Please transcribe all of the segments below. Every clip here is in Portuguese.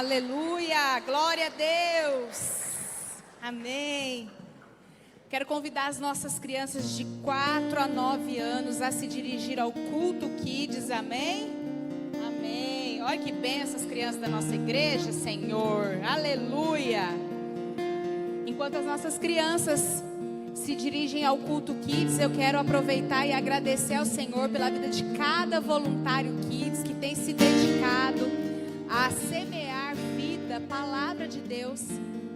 Aleluia, glória a Deus, amém. Quero convidar as nossas crianças de 4 a 9 anos a se dirigir ao culto Kids, amém? Amém, olha que bênção essas crianças da nossa igreja, Senhor, aleluia. Enquanto as nossas crianças se dirigem ao culto Kids, eu quero aproveitar e agradecer ao Senhor pela vida de cada voluntário Kids que tem se dedicado a semear vida, palavra de Deus,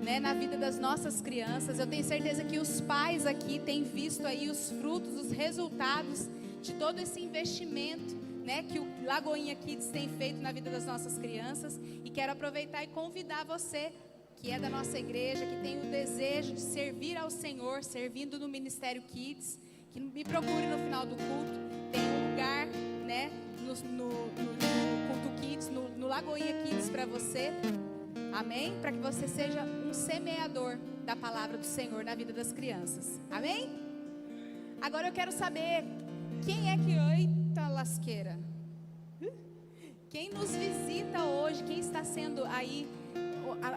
né, na vida das nossas crianças. Eu tenho certeza que os pais aqui têm visto aí os frutos, os resultados de todo esse investimento, né, que o Lagoinha Kids tem feito na vida das nossas crianças. E quero aproveitar e convidar você, que é da nossa igreja, que tem o desejo de servir ao Senhor, servindo no Ministério Kids, que me procure no final do culto. Tem um lugar, né, no culto Kids, no Lagoinha Kids para você, amém? Para que você seja um semeador da palavra do Senhor na vida das crianças, amém? Agora eu quero saber, quem é que... Eita lasqueira! Quem nos visita hoje, quem está sendo aí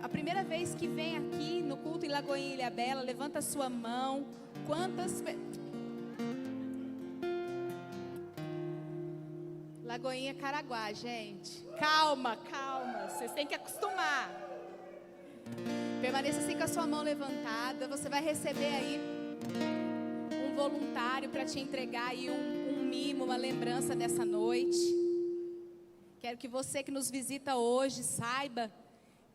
a primeira vez que vem aqui no culto em Lagoinha Ilhabela, levanta a sua mão. Quantas... Lagoinha Caraguá, gente. Calma, vocês têm que acostumar. Permaneça assim com a sua mão levantada. Você vai receber aí um voluntário para te entregar aí um mimo, uma lembrança dessa noite. Quero que você que nos visita hoje saiba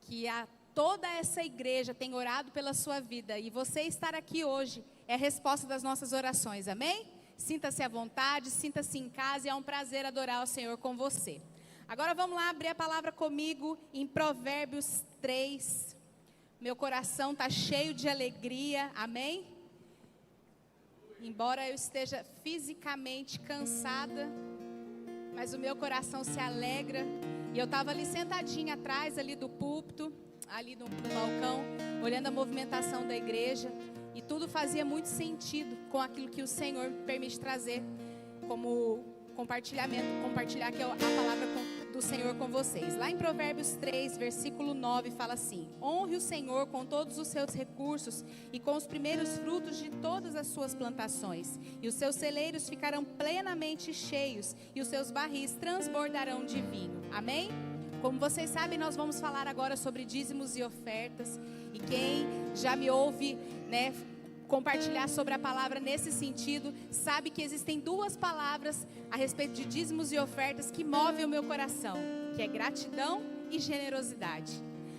que toda essa igreja tem orado pela sua vida, e você estar aqui hoje é a resposta das nossas orações, amém? Sinta-se à vontade, sinta-se em casa, e é um prazer adorar o Senhor com você. Agora vamos lá abrir a palavra comigo em Provérbios 3. Meu coração está cheio de alegria, amém? Embora eu esteja fisicamente cansada, mas o meu coração se alegra. E eu estava ali sentadinha atrás ali do púlpito, ali no balcão, olhando a movimentação da igreja, e tudo fazia muito sentido com aquilo que o Senhor me permite trazer como compartilhar aqui a palavra do Senhor com vocês. Lá em Provérbios 3, versículo 9, fala assim: honre o Senhor com todos os seus recursos e com os primeiros frutos de todas as suas plantações, e os seus celeiros ficarão plenamente cheios, e os seus barris transbordarão de vinho. Amém? Como vocês sabem, nós vamos falar agora sobre dízimos e ofertas, e quem já me ouve, né, compartilhar sobre a palavra nesse sentido, sabe que existem duas palavras a respeito de dízimos e ofertas que movem o meu coração, que é gratidão e generosidade.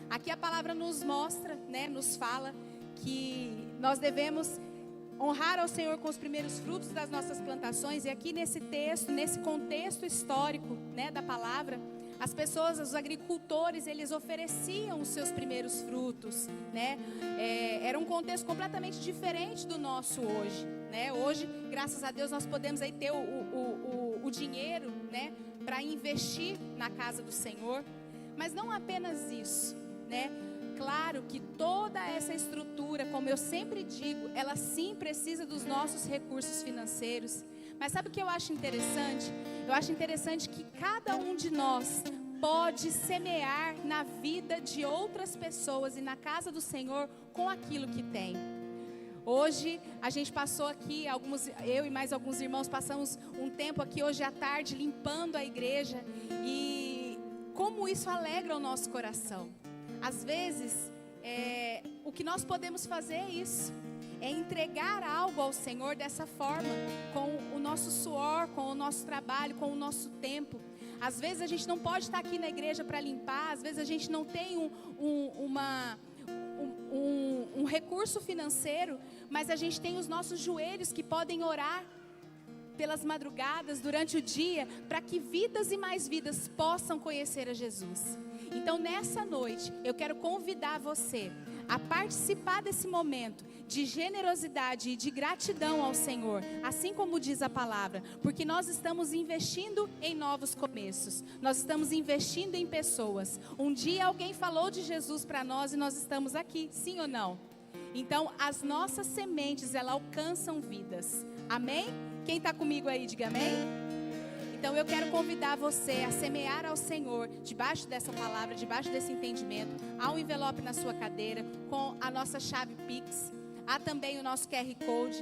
Aqui a palavra nos mostra, né, nos fala que nós devemos honrar ao Senhor com os primeiros frutos das nossas plantações. E aqui nesse texto, nesse contexto histórico, né, da palavra, as pessoas, os agricultores, eles ofereciam os seus primeiros frutos, né? Era um contexto completamente diferente do nosso hoje, né? Hoje, graças a Deus, nós podemos aí ter o dinheiro, né, para investir na casa do Senhor. Mas não apenas isso, né? Claro que toda essa estrutura, como eu sempre digo, ela sim precisa dos nossos recursos financeiros. Mas sabe o que eu acho interessante? Eu acho interessante que cada um de nós pode semear na vida de outras pessoas e na casa do Senhor com aquilo que tem. Hoje a gente passou aqui, eu e mais alguns irmãos passamos um tempo aqui hoje à tarde limpando a igreja, e como isso alegra o nosso coração. Às vezes, o que nós podemos fazer é isso. É entregar algo ao Senhor dessa forma, com o nosso suor, com o nosso trabalho, com o nosso tempo. Às vezes a gente não pode estar aqui na igreja para limpar, às vezes a gente não tem um recurso financeiro, mas a gente tem os nossos joelhos que podem orar pelas madrugadas, durante o dia, para que vidas e mais vidas possam conhecer a Jesus. Então nessa noite, eu quero convidar você a participar desse momento de generosidade e de gratidão ao Senhor, assim como diz a palavra, porque nós estamos investindo em novos começos, nós estamos investindo em pessoas. Um dia alguém falou de Jesus para nós e nós estamos aqui, sim ou não? Então as nossas sementes, elas alcançam vidas, amém? Quem está comigo aí, diga amém. Então eu quero convidar você a semear ao Senhor, debaixo dessa palavra, debaixo desse entendimento. Há um envelope na sua cadeira com a nossa chave Pix. Há também o nosso QR Code.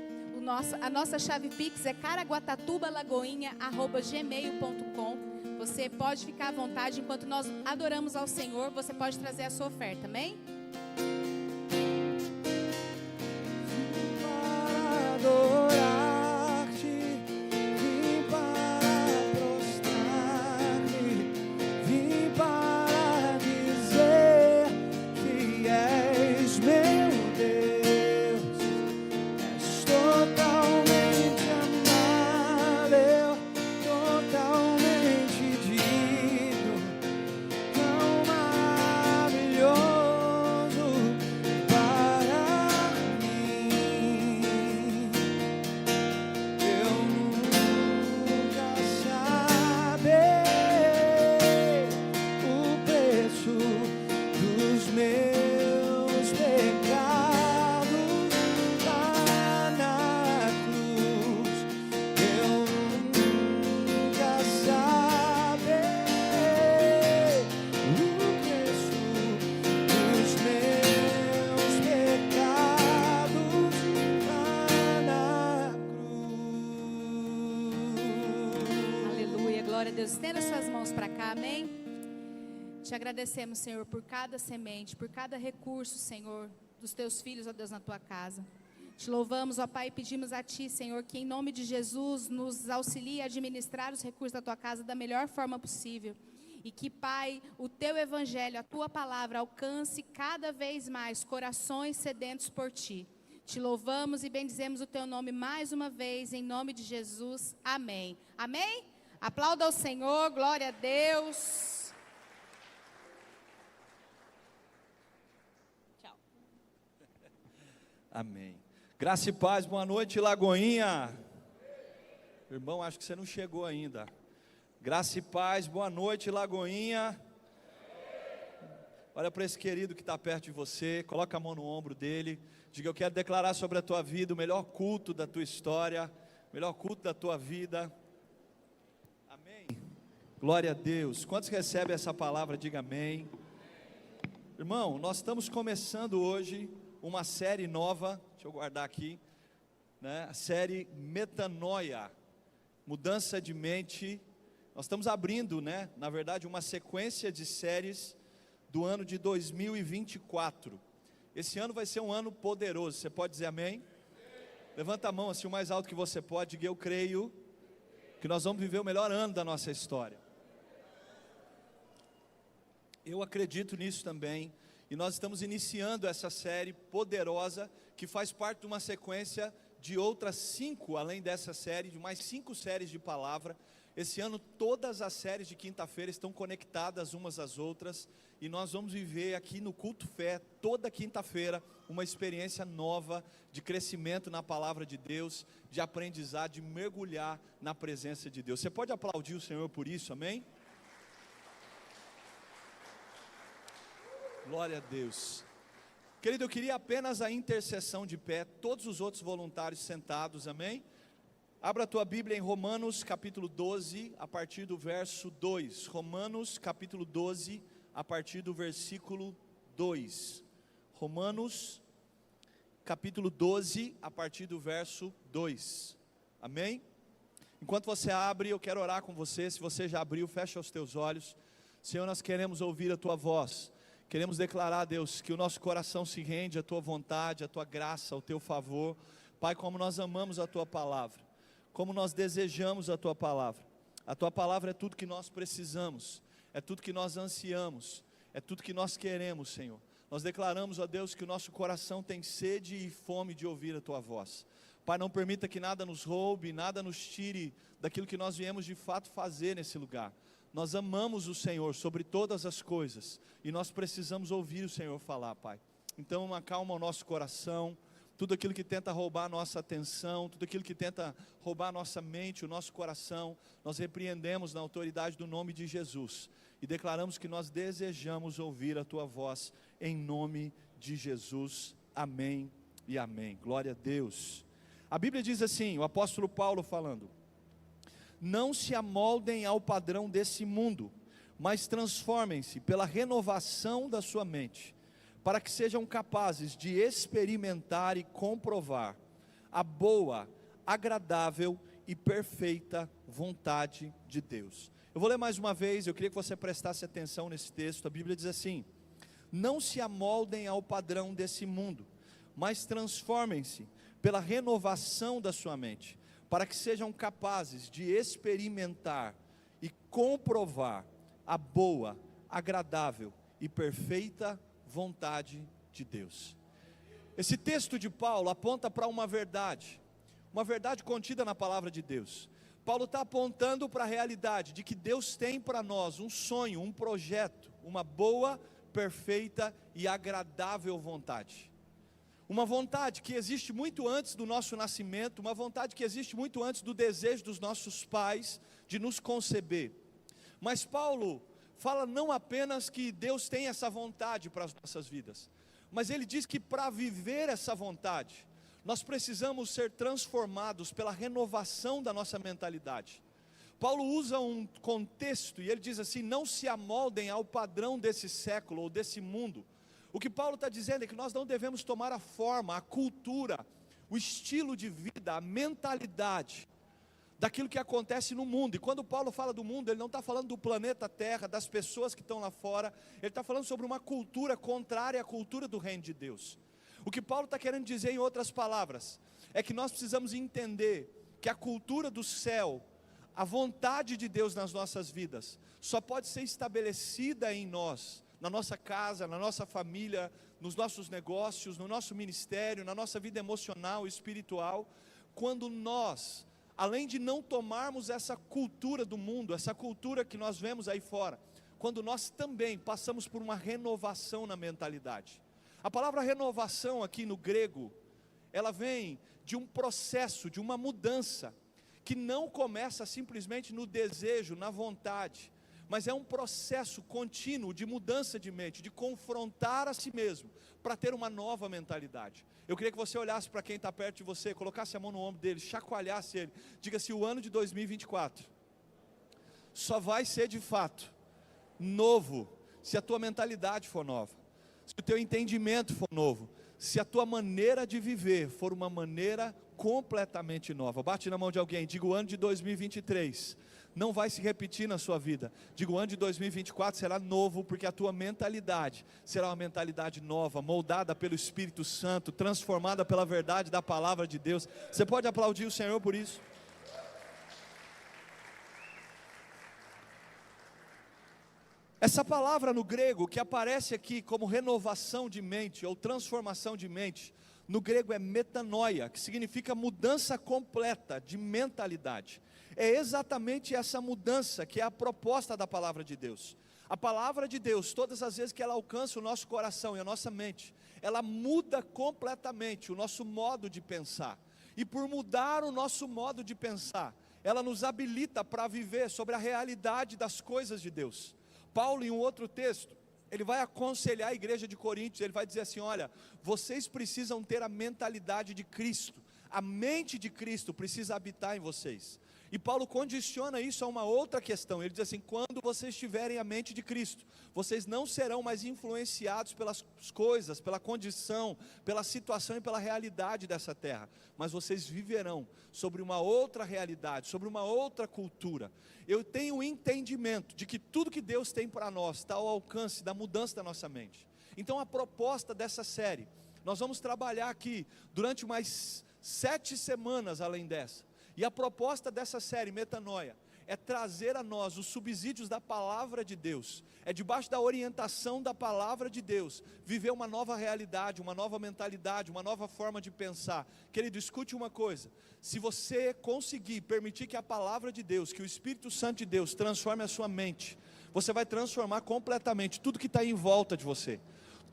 A nossa chave Pix é caraguatatuba.lagoinha@gmail.com. Você pode ficar à vontade, enquanto nós adoramos ao Senhor, você pode trazer a sua oferta, amém? Estenda suas mãos para cá, amém? Te agradecemos, Senhor, por cada semente, por cada recurso, Senhor, dos teus filhos, ó Deus, na tua casa. Te louvamos, ó Pai, e pedimos a Ti, Senhor, que em nome de Jesus nos auxilie a administrar os recursos da tua casa da melhor forma possível. E que, Pai, o Teu Evangelho, a Tua Palavra, alcance cada vez mais corações sedentos por Ti. Te louvamos e bendizemos o Teu nome mais uma vez, em nome de Jesus. Amém. Amém? Aplauda ao Senhor, glória a Deus. Tchau. Amém. Graça e paz, boa noite, Lagoinha. Irmão, acho que você não chegou ainda. Graça e paz, boa noite, Lagoinha. Olha para esse querido que está perto de você, coloca a mão no ombro dele. Diga: eu quero declarar sobre a tua vida o melhor culto da tua história, o melhor culto da tua vida. Glória a Deus. Quantos recebem essa palavra? Diga amém. Irmão, nós estamos começando hoje uma série nova, deixa eu guardar aqui, né? A série Metanoia, mudança de mente. Nós estamos abrindo, né? Na verdade, uma sequência de séries do ano de 2024. Esse ano vai ser um ano poderoso, você pode dizer amém? Levanta a mão assim o mais alto que você pode, diga: eu creio que nós vamos viver o melhor ano da nossa história. Eu acredito nisso também, e nós estamos iniciando essa série poderosa, que faz parte de uma sequência de outras 5, além dessa série, de mais 5 séries de palavra. Esse ano todas as séries de quinta-feira estão conectadas umas às outras, e nós vamos viver aqui no Culto Fé, toda quinta-feira, uma experiência nova de crescimento na palavra de Deus, de aprendizado, de mergulhar na presença de Deus. Você pode aplaudir o Senhor por isso, amém? Glória a Deus. Querido, eu queria apenas a intercessão de pé, todos os outros voluntários sentados, amém? Abra a tua Bíblia em Romanos capítulo 12, a partir do verso 2. Romanos capítulo 12, a partir do versículo 2. Romanos capítulo 12, a partir do verso 2. Amém? Enquanto você abre, eu quero orar com você. Se você já abriu, fecha os teus olhos. Senhor, nós queremos ouvir a tua voz. Queremos declarar, Deus, que o nosso coração se rende à tua vontade, à tua graça, ao teu favor. Pai, como nós amamos a tua palavra, como nós desejamos a tua palavra. A tua palavra é tudo que nós precisamos, é tudo que nós ansiamos, é tudo que nós queremos, Senhor. Nós declaramos, ó Deus, que o nosso coração tem sede e fome de ouvir a tua voz. Pai, não permita que nada nos roube, nada nos tire daquilo que nós viemos de fato fazer nesse lugar. Nós amamos o Senhor sobre todas as coisas, e nós precisamos ouvir o Senhor falar, Pai. Então acalma o nosso coração, tudo aquilo que tenta roubar a nossa atenção, tudo aquilo que tenta roubar a nossa mente, o nosso coração, nós repreendemos na autoridade do nome de Jesus, e declaramos que nós desejamos ouvir a tua voz, em nome de Jesus, amém e amém. Glória a Deus. A Bíblia diz assim, o apóstolo Paulo falando: não se amoldem ao padrão desse mundo, mas transformem-se pela renovação da sua mente, para que sejam capazes de experimentar e comprovar a boa, agradável e perfeita vontade de Deus. Eu vou ler mais uma vez, eu queria que você prestasse atenção nesse texto. A Bíblia diz assim: não se amoldem ao padrão desse mundo, mas transformem-se pela renovação da sua mente, para que sejam capazes de experimentar e comprovar a boa, agradável e perfeita vontade de Deus. Esse texto de Paulo aponta para uma verdade contida na palavra de Deus. Paulo está apontando para a realidade de que Deus tem para nós um sonho, um projeto, uma boa, perfeita e agradável vontade. Uma vontade que existe muito antes do nosso nascimento, uma vontade que existe muito antes do desejo dos nossos pais de nos conceber. Mas Paulo fala não apenas que Deus tem essa vontade para as nossas vidas, mas ele diz que para viver essa vontade, nós precisamos ser transformados pela renovação da nossa mentalidade. Paulo usa um contexto e ele diz assim: não se amoldem ao padrão desse século ou desse mundo. O que Paulo está dizendo é que nós não devemos tomar a forma, a cultura, o estilo de vida, a mentalidade daquilo que acontece no mundo. E quando Paulo fala do mundo, ele não está falando do planeta Terra, das pessoas que estão lá fora, ele está falando sobre uma cultura contrária à cultura do reino de Deus. O que Paulo está querendo dizer, em outras palavras, é que nós precisamos entender que a cultura do céu, a vontade de Deus nas nossas vidas, só pode ser estabelecida em nós, na nossa casa, na nossa família, nos nossos negócios, no nosso ministério, na nossa vida emocional e espiritual, quando nós, além de não tomarmos essa cultura do mundo, essa cultura que nós vemos aí fora, quando nós também passamos por uma renovação na mentalidade. A palavra renovação aqui no grego, ela vem de um processo, de uma mudança, que não começa simplesmente no desejo, na vontade, mas é um processo contínuo de mudança de mente, de confrontar a si mesmo, para ter uma nova mentalidade. Eu queria que você olhasse para quem está perto de você, colocasse a mão no ombro dele, chacoalhasse ele, diga-se: o ano de 2024 só vai ser de fato novo, se a tua mentalidade for nova, se o teu entendimento for novo, se a tua maneira de viver for uma maneira completamente nova. Bate na mão de alguém, diga: o ano de 2023 não vai se repetir na sua vida. Diga: o ano de 2024 será novo, porque a tua mentalidade será uma mentalidade nova, moldada pelo Espírito Santo, transformada pela verdade da palavra de Deus. Você pode aplaudir o Senhor por isso? Essa palavra no grego, que aparece aqui como renovação de mente, ou transformação de mente, no grego é metanoia, que significa mudança completa de mentalidade. É exatamente essa mudança que é a proposta da palavra de Deus. A palavra de Deus, todas as vezes que ela alcança o nosso coração e a nossa mente, ela muda completamente o nosso modo de pensar. E por mudar o nosso modo de pensar, ela nos habilita para viver sobre a realidade das coisas de Deus. Paulo, em um outro texto, ele vai aconselhar a igreja de Coríntios, ele vai dizer assim: olha, vocês precisam ter a mentalidade de Cristo, a mente de Cristo precisa habitar em vocês. E Paulo condiciona isso a uma outra questão. Ele diz assim: quando vocês tiverem a mente de Cristo, vocês não serão mais influenciados pelas coisas, pela condição, pela situação e pela realidade dessa terra, mas vocês viverão sobre uma outra realidade, sobre uma outra cultura. Eu tenho o entendimento de que tudo que Deus tem para nós está ao alcance da mudança da nossa mente. Então a proposta dessa série, nós vamos trabalhar aqui durante mais 7 semanas além dessa. E a proposta dessa série, Metanoia, é trazer a nós os subsídios da palavra de Deus, é debaixo da orientação da palavra de Deus, viver uma nova realidade, uma nova mentalidade, uma nova forma de pensar. Querido, escute uma coisa: se você conseguir permitir que a palavra de Deus, que o Espírito Santo de Deus transforme a sua mente, você vai transformar completamente tudo que está em volta de você.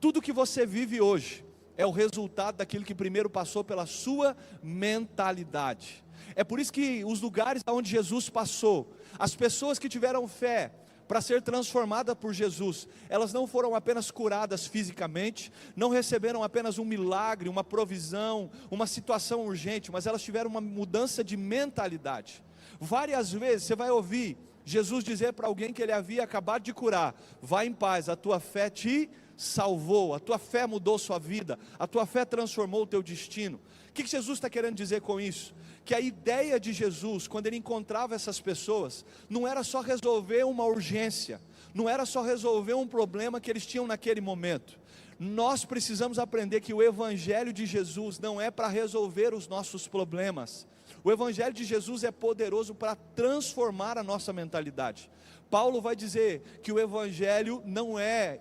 Tudo que você vive hoje é o resultado daquilo que primeiro passou pela sua mentalidade. É por isso que os lugares onde Jesus passou, as pessoas que tiveram fé para ser transformadas por Jesus, elas não foram apenas curadas fisicamente, não receberam apenas um milagre, uma provisão, uma situação urgente, mas elas tiveram uma mudança de mentalidade. Várias vezes você vai ouvir Jesus dizer para alguém que ele havia acabado de curar: vá em paz, a tua fé te salvou, a tua fé mudou sua vida, a tua fé transformou o teu destino. O que Jesus está querendo dizer com isso? Que a ideia de Jesus, quando ele encontrava essas pessoas, não era só resolver uma urgência, não era só resolver um problema que eles tinham naquele momento. Nós precisamos aprender que o Evangelho de Jesus não é para resolver os nossos problemas. O Evangelho de Jesus é poderoso para transformar a nossa mentalidade. Paulo vai dizer que o Evangelho não é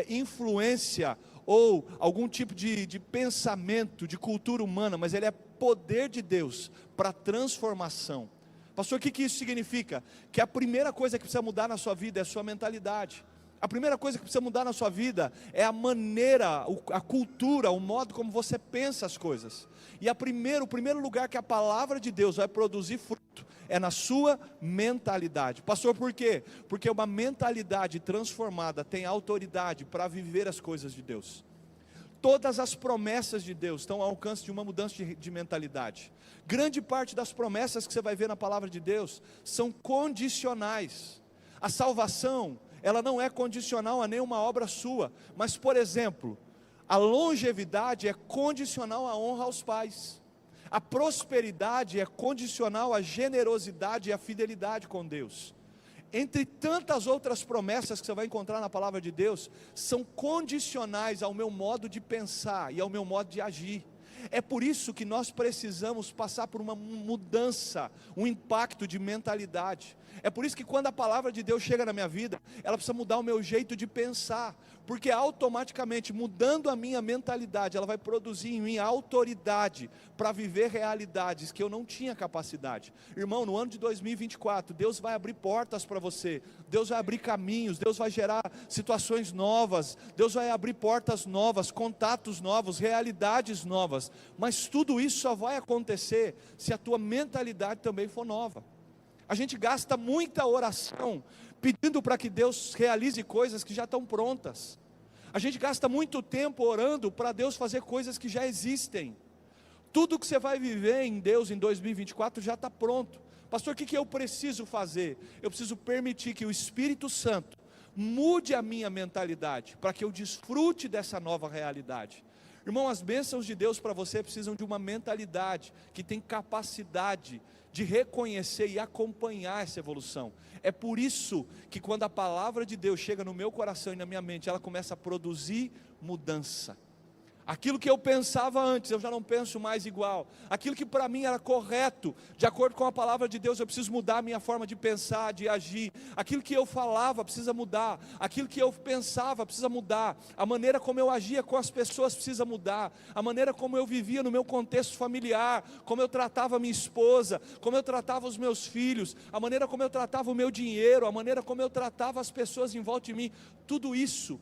influência ou algum tipo de pensamento, de cultura humana, mas ele é poder de Deus para transformação. Pastor, o que isso significa? Que a primeira coisa que precisa mudar na sua vida é a sua mentalidade. A primeira coisa que precisa mudar na sua vida é a maneira, a cultura, o modo como você pensa as coisas. E o primeiro lugar que a palavra de Deus vai produzir fruto é na sua mentalidade. Pastor, por quê? Porque uma mentalidade transformada tem autoridade para viver as coisas de Deus. Todas as promessas de Deus estão ao alcance de uma mudança de mentalidade. Grande parte das promessas que você vai ver na palavra de Deus são condicionais. A salvação, ela não é condicional a nenhuma obra sua, mas, por exemplo, a longevidade é condicional à honra aos pais. A prosperidade é condicional à generosidade e à fidelidade com Deus. Entre tantas outras promessas que você vai encontrar na palavra de Deus, são condicionais ao meu modo de pensar e ao meu modo de agir. É por isso que nós precisamos passar por uma mudança, um impacto de mentalidade. É por isso que quando a palavra de Deus chega na minha vida, ela precisa mudar o meu jeito de pensar, porque automaticamente, mudando a minha mentalidade, ela vai produzir em mim autoridade para viver realidades que eu não tinha capacidade. Irmão, no ano de 2024, Deus vai abrir portas para você, Deus vai abrir caminhos, Deus vai gerar situações novas, Deus vai abrir portas novas, contatos novos, realidades novas, mas tudo isso só vai acontecer se a tua mentalidade também for nova. A gente gasta muita oração pedindo para que Deus realize coisas que já estão prontas. A gente gasta muito tempo orando para Deus fazer coisas que já existem. Tudo que você vai viver em Deus em 2024 já está pronto. Pastor, o que eu preciso fazer? Eu preciso permitir que o Espírito Santo mude a minha mentalidade, para que eu desfrute dessa nova realidade. Irmão, as bênçãos de Deus para você precisam de uma mentalidade que tem capacidade de reconhecer e acompanhar essa evolução. É por isso que quando a palavra de Deus chega no meu coração e na minha mente, ela começa a produzir mudança. Aquilo que eu pensava antes, eu já não penso mais igual. Aquilo que para mim era correto, de acordo com a palavra de Deus, eu preciso mudar a minha forma de pensar, de agir. Aquilo que eu falava precisa mudar. Aquilo que eu pensava precisa mudar. A maneira como eu agia com as pessoas precisa mudar. A maneira como eu vivia no meu contexto familiar, como eu tratava a minha esposa, como eu tratava os meus filhos, a maneira como eu tratava o meu dinheiro, a maneira como eu tratava as pessoas em volta de mim. Tudo isso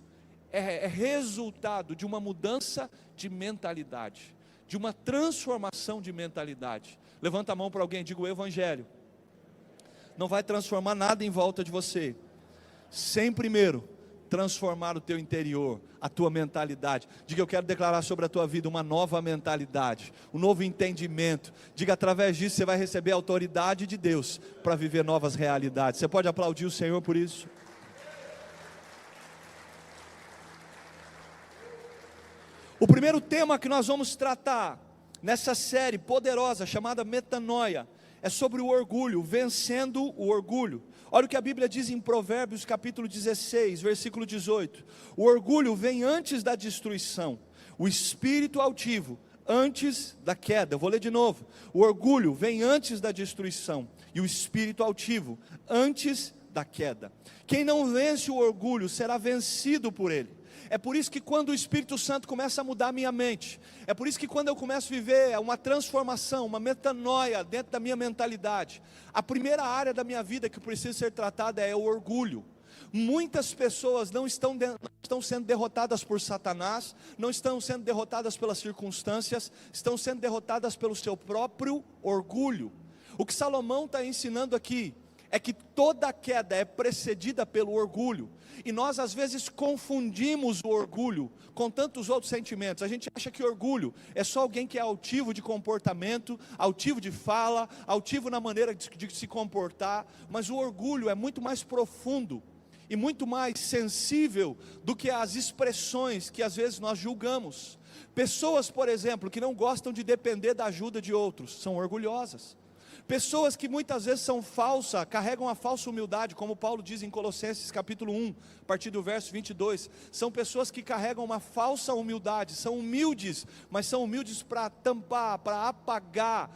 é resultado de uma mudança de mentalidade, de uma transformação de mentalidade. Levanta a mão para alguém e diga: o Evangelho não vai transformar nada em volta de você, sem primeiro transformar o teu interior, a tua mentalidade. Diga: eu quero declarar sobre a tua vida uma nova mentalidade, um novo entendimento. Diga: através disso você vai receber a autoridade de Deus para viver novas realidades. Você pode aplaudir o Senhor por isso? O primeiro tema que nós vamos tratar nessa série poderosa chamada Metanoia é sobre o orgulho, vencendo o orgulho. Olha o que a Bíblia diz em Provérbios capítulo 16, versículo 18: o orgulho vem antes da destruição, o espírito altivo antes da queda. Eu vou ler de novo: o orgulho vem antes da destruição e o espírito altivo antes da queda. Quem não vence o orgulho será vencido por ele. É por isso que quando o Espírito Santo começa a mudar a minha mente, é por isso que quando eu começo a viver uma transformação, uma metanoia dentro da minha mentalidade, a primeira área da minha vida que precisa ser tratada é o orgulho. Muitas pessoas não estão sendo derrotadas por Satanás, não estão sendo derrotadas pelas circunstâncias, estão sendo derrotadas pelo seu próprio orgulho. O que Salomão está ensinando aqui é que toda queda é precedida pelo orgulho, e nós às vezes confundimos o orgulho com tantos outros sentimentos. A gente acha que orgulho é só alguém que é altivo de comportamento, altivo de fala, altivo na maneira de se comportar, mas o orgulho é muito mais profundo e muito mais sensível do que as expressões que às vezes nós julgamos. Pessoas, por exemplo, que não gostam de depender da ajuda de outros, são orgulhosas. Pessoas que muitas vezes são falsas, carregam a falsa humildade, como Paulo diz em Colossenses capítulo 1, a partir do verso 22, são pessoas que carregam uma falsa humildade, são humildes, mas são humildes para tampar, para apagar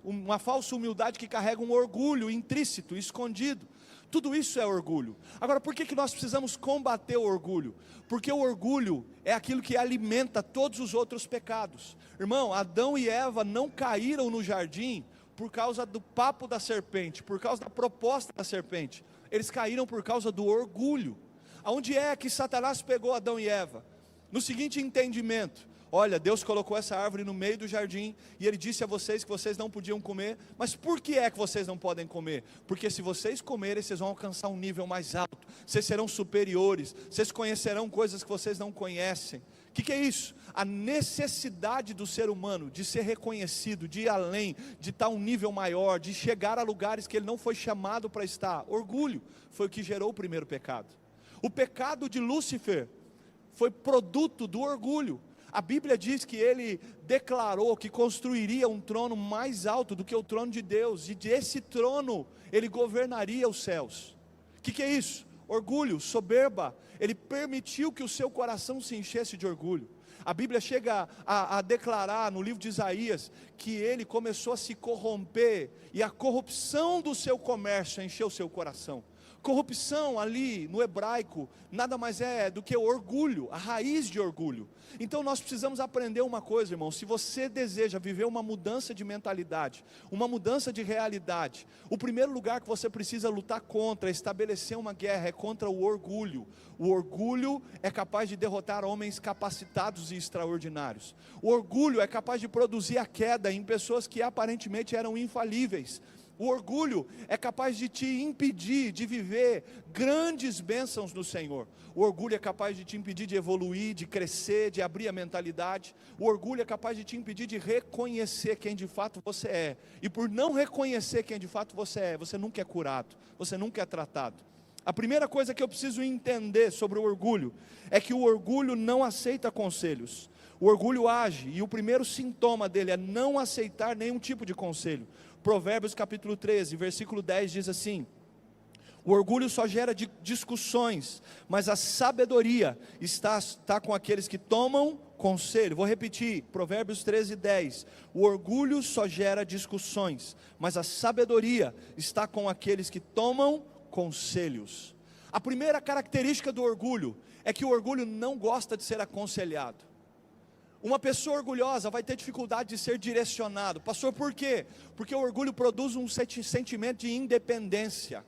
uma falsa humildade que carrega um orgulho intrínseco, escondido. Tudo isso é orgulho. Agora, por que nós precisamos combater o orgulho? Porque o orgulho é aquilo que alimenta todos os outros pecados. Irmão, Adão e Eva não caíram no jardim por causa do papo da serpente, por causa da proposta da serpente. Eles caíram por causa do orgulho. Aonde é que Satanás pegou Adão e Eva? No seguinte entendimento: olha, Deus colocou essa árvore no meio do jardim, e Ele disse a vocês que vocês não podiam comer. Mas por que é que vocês não podem comer? Porque se vocês comerem, vocês vão alcançar um nível mais alto, vocês serão superiores, vocês conhecerão coisas que vocês não conhecem. O que é isso? A necessidade do ser humano de ser reconhecido, de ir além, de estar um nível maior, de chegar a lugares que ele não foi chamado para estar. Orgulho foi o que gerou o primeiro pecado. O pecado de Lúcifer foi produto do orgulho. A Bíblia diz que ele declarou que construiria um trono mais alto do que o trono de Deus, e desse trono ele governaria os céus. O que é isso? Orgulho, soberba. Ele permitiu que o seu coração se enchesse de orgulho. A Bíblia chega a declarar no livro de Isaías que ele começou a se corromper, e a corrupção do seu comércio encheu o seu coração. Corrupção ali no hebraico nada mais é do que orgulho, a raiz de orgulho. Então nós precisamos aprender uma coisa, irmão: se você deseja viver uma mudança de mentalidade, uma mudança de realidade, o primeiro lugar que você precisa lutar contra, estabelecer uma guerra, é contra o orgulho. O orgulho é capaz de derrotar homens capacitados e extraordinários. O orgulho é capaz de produzir a queda em pessoas que aparentemente eram infalíveis. O orgulho é capaz de te impedir de viver grandes bênçãos no Senhor. O orgulho é capaz de te impedir de evoluir, de crescer, de abrir a mentalidade. O orgulho é capaz de te impedir de reconhecer quem de fato você é. E por não reconhecer quem de fato você é, você nunca é curado, você nunca é tratado. A primeira coisa que eu preciso entender sobre o orgulho é que o orgulho não aceita conselhos. O orgulho age, e o primeiro sintoma dele é não aceitar nenhum tipo de conselho. Provérbios capítulo 13, versículo 10 diz assim: o orgulho só gera discussões, mas a sabedoria está com aqueles que tomam conselho. Vou repetir, Provérbios 13, 10. O orgulho só gera discussões, mas a sabedoria está com aqueles que tomam conselhos. A primeira característica do orgulho é que o orgulho não gosta de ser aconselhado. Uma pessoa orgulhosa vai ter dificuldade de ser direcionado. Pastor, por quê? Porque o orgulho produz um sentimento de independência,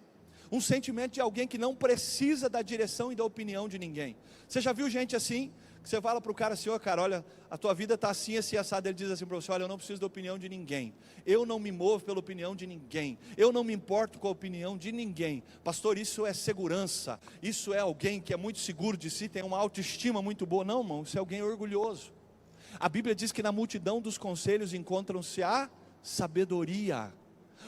um sentimento de alguém que não precisa da direção e da opinião de ninguém. Você já viu gente assim? Que você fala para o cara assim: ó, cara, olha, a tua vida está assim, assim, assado. Ele diz assim para você: olha, eu não preciso da opinião de ninguém, eu não me movo pela opinião de ninguém, eu não me importo com a opinião de ninguém. Pastor, isso é segurança, isso é alguém que é muito seguro de si, tem uma autoestima muito boa. Não, irmão, isso é alguém orgulhoso. A Bíblia diz que na multidão dos conselhos encontram-se a sabedoria.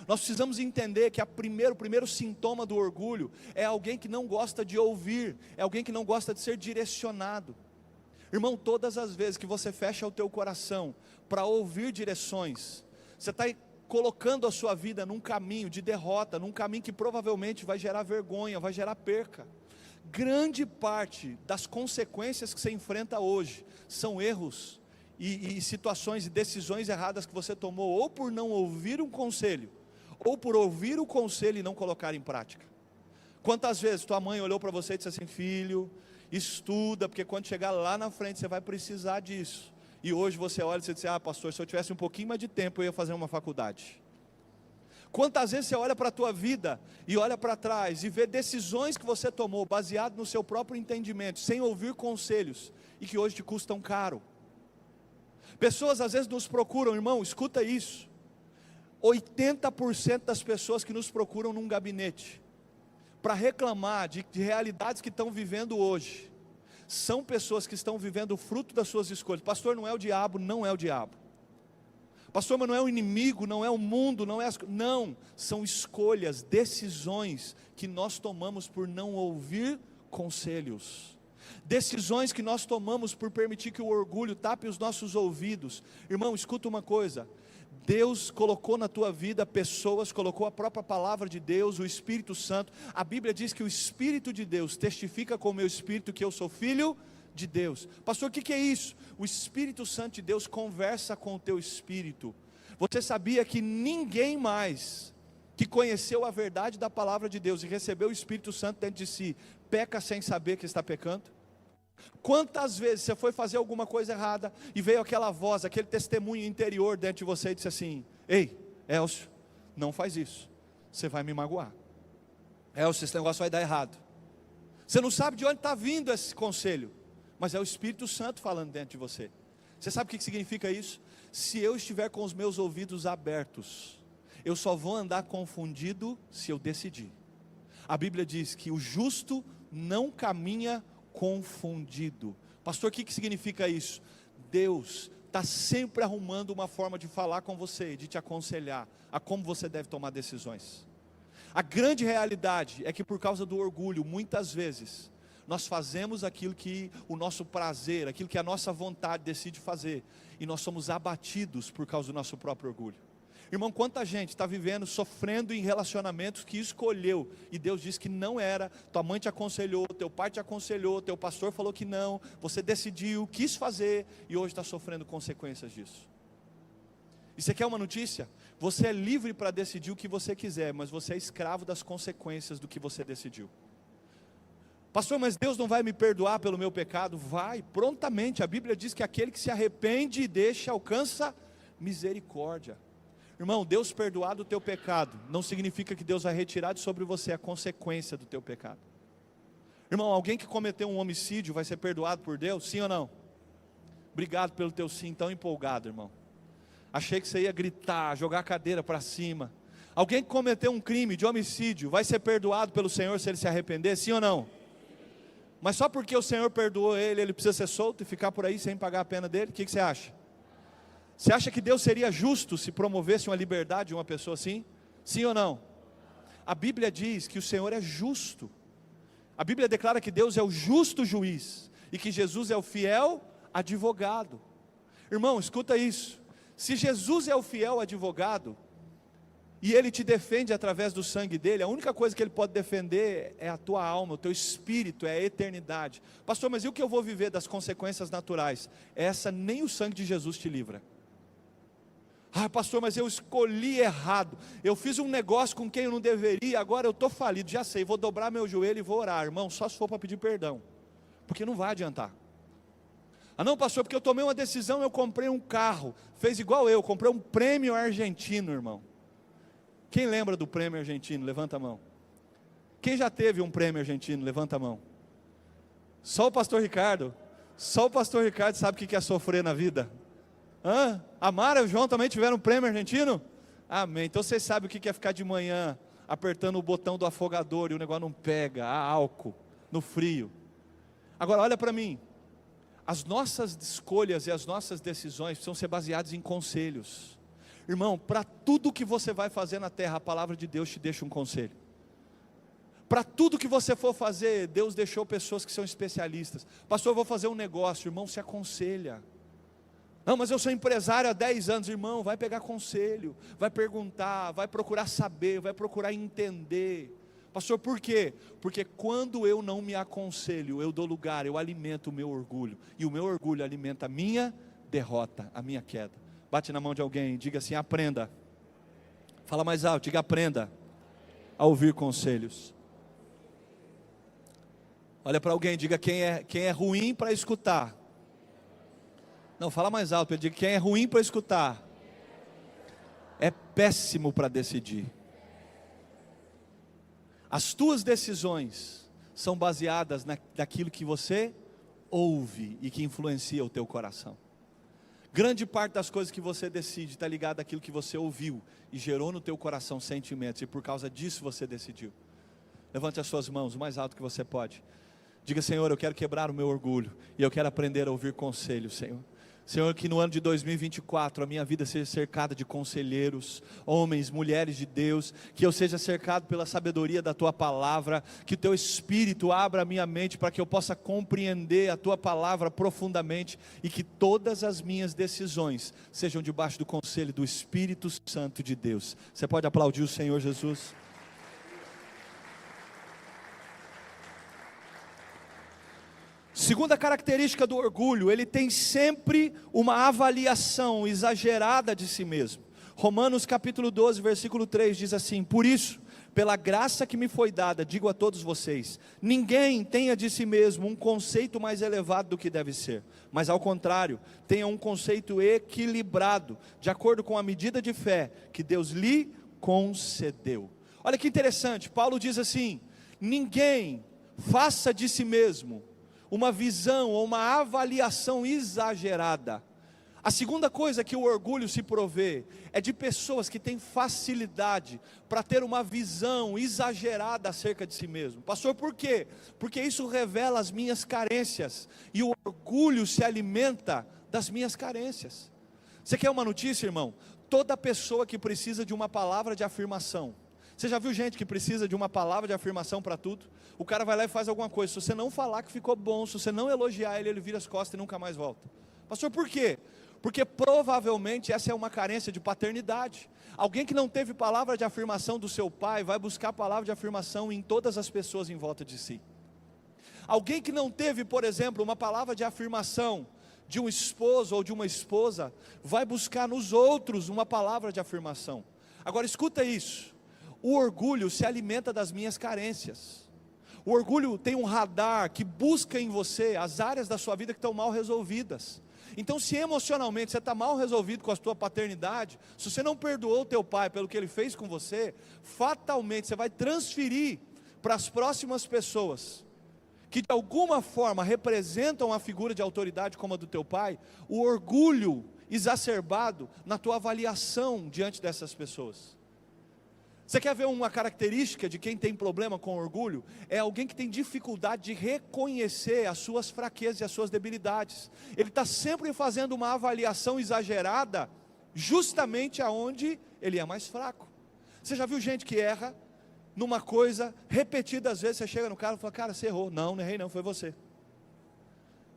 Nós precisamos entender que o primeiro sintoma do orgulho é alguém que não gosta de ouvir, é alguém que não gosta de ser direcionado. Irmão, todas as vezes que você fecha o teu coração para ouvir direções, você está colocando a sua vida num caminho de derrota, num caminho que provavelmente vai gerar vergonha, vai gerar perca. Grande parte das consequências que você enfrenta hoje são erros e situações e decisões erradas que você tomou, ou por não ouvir um conselho, ou por ouvir o conselho e não colocar em prática. Quantas vezes tua mãe olhou para você e disse assim: filho, estuda, porque quando chegar lá na frente você vai precisar disso. E hoje você olha e você diz: ah, pastor, se eu tivesse um pouquinho mais de tempo eu ia fazer uma faculdade. Quantas vezes você olha para a tua vida e olha para trás e vê decisões que você tomou baseado no seu próprio entendimento, sem ouvir conselhos, e que hoje te custam caro. Pessoas às vezes nos procuram: irmão, escuta isso, 80% das pessoas que nos procuram num gabinete para reclamar de realidades que estão vivendo hoje, são pessoas que estão vivendo o fruto das suas escolhas. Pastor, não é o diabo, não é o diabo. Pastor, mas não é o inimigo, não é o mundo, não, são escolhas, decisões que nós tomamos por não ouvir conselhos. Decisões que nós tomamos por permitir que o orgulho tape os nossos ouvidos. Irmão, escuta uma coisa. Deus colocou na tua vida pessoas, colocou a própria palavra de Deus, o Espírito Santo. A Bíblia diz que o Espírito de Deus testifica com o meu espírito que eu sou filho de Deus. Pastor, o que é isso? O Espírito Santo de Deus conversa com o teu espírito. Você sabia que ninguém mais que conheceu a verdade da palavra de Deus e recebeu o Espírito Santo dentro de si, peca sem saber que está pecando? Quantas vezes você foi fazer alguma coisa errada e veio aquela voz, aquele testemunho interior dentro de você e disse assim: ei, Elcio, não faz isso, você vai me magoar. Elcio, esse negócio vai dar errado. Você não sabe de onde está vindo esse conselho, mas é o Espírito Santo falando dentro de você. Você sabe o que significa isso? Se eu estiver com os meus ouvidos abertos, eu só vou andar confundido se eu decidir. A Bíblia diz que o justo não caminha confundido. Pastor, o que significa isso? Deus está sempre arrumando uma forma de falar com você, de te aconselhar a como você deve tomar decisões. A grande realidade é que por causa do orgulho, muitas vezes, nós fazemos aquilo que o nosso prazer, aquilo que a nossa vontade decide fazer, e nós somos abatidos por causa do nosso próprio orgulho. Irmão, quanta gente está vivendo, sofrendo em relacionamentos que escolheu, e Deus disse que não era, tua mãe te aconselhou, teu pai te aconselhou, teu pastor falou que não, você decidiu, quis fazer, e hoje está sofrendo consequências disso. E você quer uma notícia? Você é livre para decidir o que você quiser, mas você é escravo das consequências do que você decidiu. Pastor, mas Deus não vai me perdoar pelo meu pecado? Vai, prontamente. A Bíblia diz que aquele que se arrepende e deixa, alcança misericórdia. Irmão, Deus perdoar do teu pecado não significa que Deus vai retirar de sobre você a consequência do teu pecado. Irmão, alguém que cometeu um homicídio vai ser perdoado por Deus? Sim ou não? Obrigado pelo teu sim tão empolgado, irmão. Achei que você ia gritar, jogar a cadeira para cima. Alguém que cometeu um crime de homicídio vai ser perdoado pelo Senhor se ele se arrepender? Sim ou não? Mas só porque o Senhor perdoou ele, ele precisa ser solto e ficar por aí sem pagar a pena dele? O que você acha? Você acha que Deus seria justo se promovesse uma liberdade de uma pessoa assim? Sim ou não? A Bíblia diz que o Senhor é justo. A Bíblia declara que Deus é o justo juiz e que Jesus é o fiel advogado. Irmão, escuta isso. Se Jesus é o fiel advogado e Ele te defende através do sangue dele, a única coisa que Ele pode defender é a tua alma, o teu espírito, é a eternidade. Pastor, mas e o que eu vou viver das consequências naturais? Essa nem o sangue de Jesus te livra. Ah, pastor, mas eu escolhi errado, eu fiz um negócio com quem eu não deveria, agora eu estou falido, já sei, vou dobrar meu joelho e vou orar. Irmão, só se for para pedir perdão, porque não vai adiantar. Ah não, pastor, porque eu tomei uma decisão, eu comprei um carro, fez igual eu, comprei um prêmio argentino, irmão. Quem lembra do prêmio argentino? Levanta a mão. Quem já teve um prêmio argentino? Levanta a mão. Só o pastor Ricardo sabe o que é sofrer na vida. A Mara e o João também tiveram um prêmio argentino? Amém. Então vocês sabem o que é ficar de manhã apertando o botão do afogador e o negócio não pega, há álcool no frio. Agora olha para mim, as nossas escolhas e as nossas decisões precisam ser baseadas em conselhos. Irmão, para tudo que você vai fazer na terra, a palavra de Deus te deixa um conselho. Para tudo que você for fazer, Deus deixou pessoas que são especialistas. Pastor, eu vou fazer um negócio, irmão, se aconselha. Não, mas eu sou empresário há 10 anos, irmão, vai pegar conselho, vai perguntar, vai procurar saber, vai procurar entender. Pastor, por quê? Porque quando eu não me aconselho, eu dou lugar, eu alimento o meu orgulho, e o meu orgulho alimenta a minha derrota, a minha queda. Bate na mão de alguém, diga assim, aprenda. Fala mais alto, diga aprenda a ouvir conselhos. Olha para alguém, diga quem é ruim para escutar. Não, fala mais alto, eu digo quem é ruim para escutar é péssimo para decidir. As tuas decisões são baseadas naquilo que você ouve e que influencia o teu coração. Grande parte das coisas que você decide está ligada àquilo que você ouviu e gerou no teu coração sentimentos, e por causa disso você decidiu. Levante as suas mãos o mais alto que você pode. Diga: Senhor, eu quero quebrar o meu orgulho e eu quero aprender a ouvir conselhos, Senhor. Senhor, que no ano de 2024 a minha vida seja cercada de conselheiros, homens, mulheres de Deus, que eu seja cercado pela sabedoria da Tua palavra, que o Teu Espírito abra a minha mente para que eu possa compreender a Tua palavra profundamente, e que todas as minhas decisões sejam debaixo do conselho do Espírito Santo de Deus. Você pode aplaudir o Senhor Jesus? Segunda característica do orgulho: ele tem sempre uma avaliação exagerada de si mesmo. Romanos capítulo 12, versículo 3 diz assim: por isso, pela graça que me foi dada, digo a todos vocês, ninguém tenha de si mesmo um conceito mais elevado do que deve ser, mas ao contrário, tenha um conceito equilibrado, de acordo com a medida de fé que Deus lhe concedeu. Olha que interessante, Paulo diz assim: ninguém faça de si mesmo uma visão ou uma avaliação exagerada. A segunda coisa que o orgulho se provê é de pessoas que têm facilidade para ter uma visão exagerada acerca de si mesmo. Pastor, por quê? Porque isso revela as minhas carências, e o orgulho se alimenta das minhas carências. Você quer uma notícia, irmão? Toda pessoa que precisa de uma palavra de afirmação. Você já viu gente que precisa de uma palavra de afirmação para tudo? O cara vai lá e faz alguma coisa, se você não falar que ficou bom, se você não elogiar ele, ele vira as costas e nunca mais volta. Pastor, por quê? Porque provavelmente essa é uma carência de paternidade. Alguém que não teve palavra de afirmação do seu pai, vai buscar palavra de afirmação em todas as pessoas em volta de si. Alguém que não teve, por exemplo, uma palavra de afirmação de um esposo ou de uma esposa, vai buscar nos outros uma palavra de afirmação. Agora escuta isso: o orgulho se alimenta das minhas carências. O orgulho tem um radar que busca em você as áreas da sua vida que estão mal resolvidas. Então, se emocionalmente você está mal resolvido com a tua paternidade, se você não perdoou o teu pai pelo que ele fez com você, fatalmente você vai transferir para as próximas pessoas, que de alguma forma representam a figura de autoridade como a do teu pai, o orgulho exacerbado na tua avaliação diante dessas pessoas. Você quer ver uma característica de quem tem problema com orgulho? É alguém que tem dificuldade de reconhecer as suas fraquezas e as suas debilidades. Ele está sempre fazendo uma avaliação exagerada, justamente aonde ele é mais fraco. Você já viu gente que erra numa coisa, repetidas vezes, você chega no cara e fala: cara, você errou. Não, não errei não, foi você.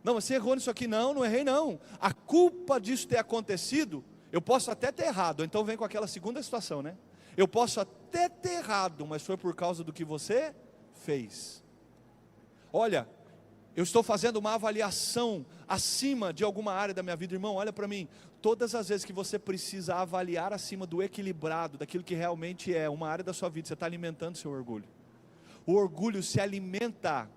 Não, você errou nisso aqui. Não, não errei não. A culpa disso ter acontecido, eu posso até ter errado. Então vem com aquela segunda situação, né? Eu posso até ter errado, mas foi por causa do que você fez. Olha, eu estou fazendo uma avaliação acima de alguma área da minha vida. Irmão, olha para mim, todas as vezes que você precisa avaliar acima do equilibrado, daquilo que realmente é uma área da sua vida, você está alimentando seu orgulho. O orgulho se alimenta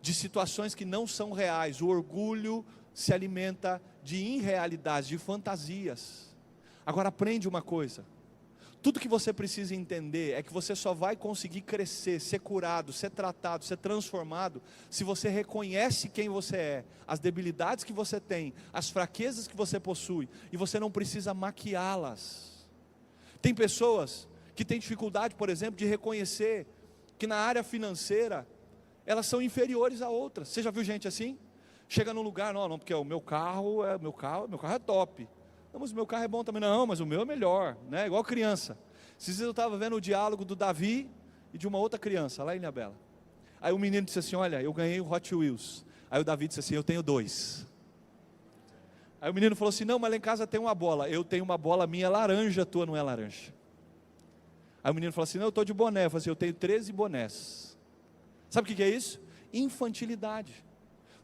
de situações que não são reais. O orgulho se alimenta de irrealidades, de fantasias. Agora aprende uma coisa: tudo que você precisa entender é que você só vai conseguir crescer, ser curado, ser tratado, ser transformado, se você reconhece quem você é, as debilidades que você tem, as fraquezas que você possui, e você não precisa maquiá-las. Tem pessoas que têm dificuldade, por exemplo, de reconhecer que na área financeira, elas são inferiores a outras. Você já viu gente assim? Chega num lugar: não, porque o meu carro é top. Não, mas o meu carro é bom também. Não, mas o meu é melhor, né? Igual criança. Esses dias eu estava vendo o diálogo do Davi e de uma outra criança, lá em Ilhabela. Aí o menino disse assim: olha, eu ganhei o Hot Wheels. Aí o Davi disse assim: eu tenho 2. Aí o menino falou assim: não, mas lá em casa tem uma bola. Eu tenho uma bola minha laranja, a tua não é laranja. Aí o menino falou assim: não, eu estou de boné. Eu falei assim: eu tenho 13 bonés. Sabe o que é isso? Infantilidade.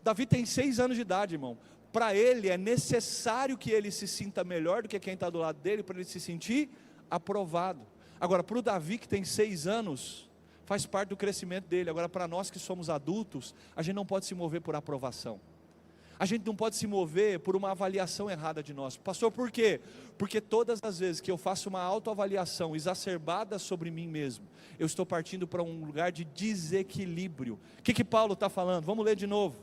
Davi tem 6 anos de idade, irmão. Para ele é necessário que ele se sinta melhor do que quem está do lado dele, para ele se sentir aprovado. Agora, para o Davi que tem 6 anos, faz parte do crescimento dele. Agora, para nós que somos adultos, a gente não pode se mover por aprovação. A gente não pode se mover por uma avaliação errada de nós. Pastor, por quê? Porque todas as vezes que eu faço uma autoavaliação exacerbada sobre mim mesmo, eu estou partindo para um lugar de desequilíbrio. O que Paulo está falando? Vamos ler de novo.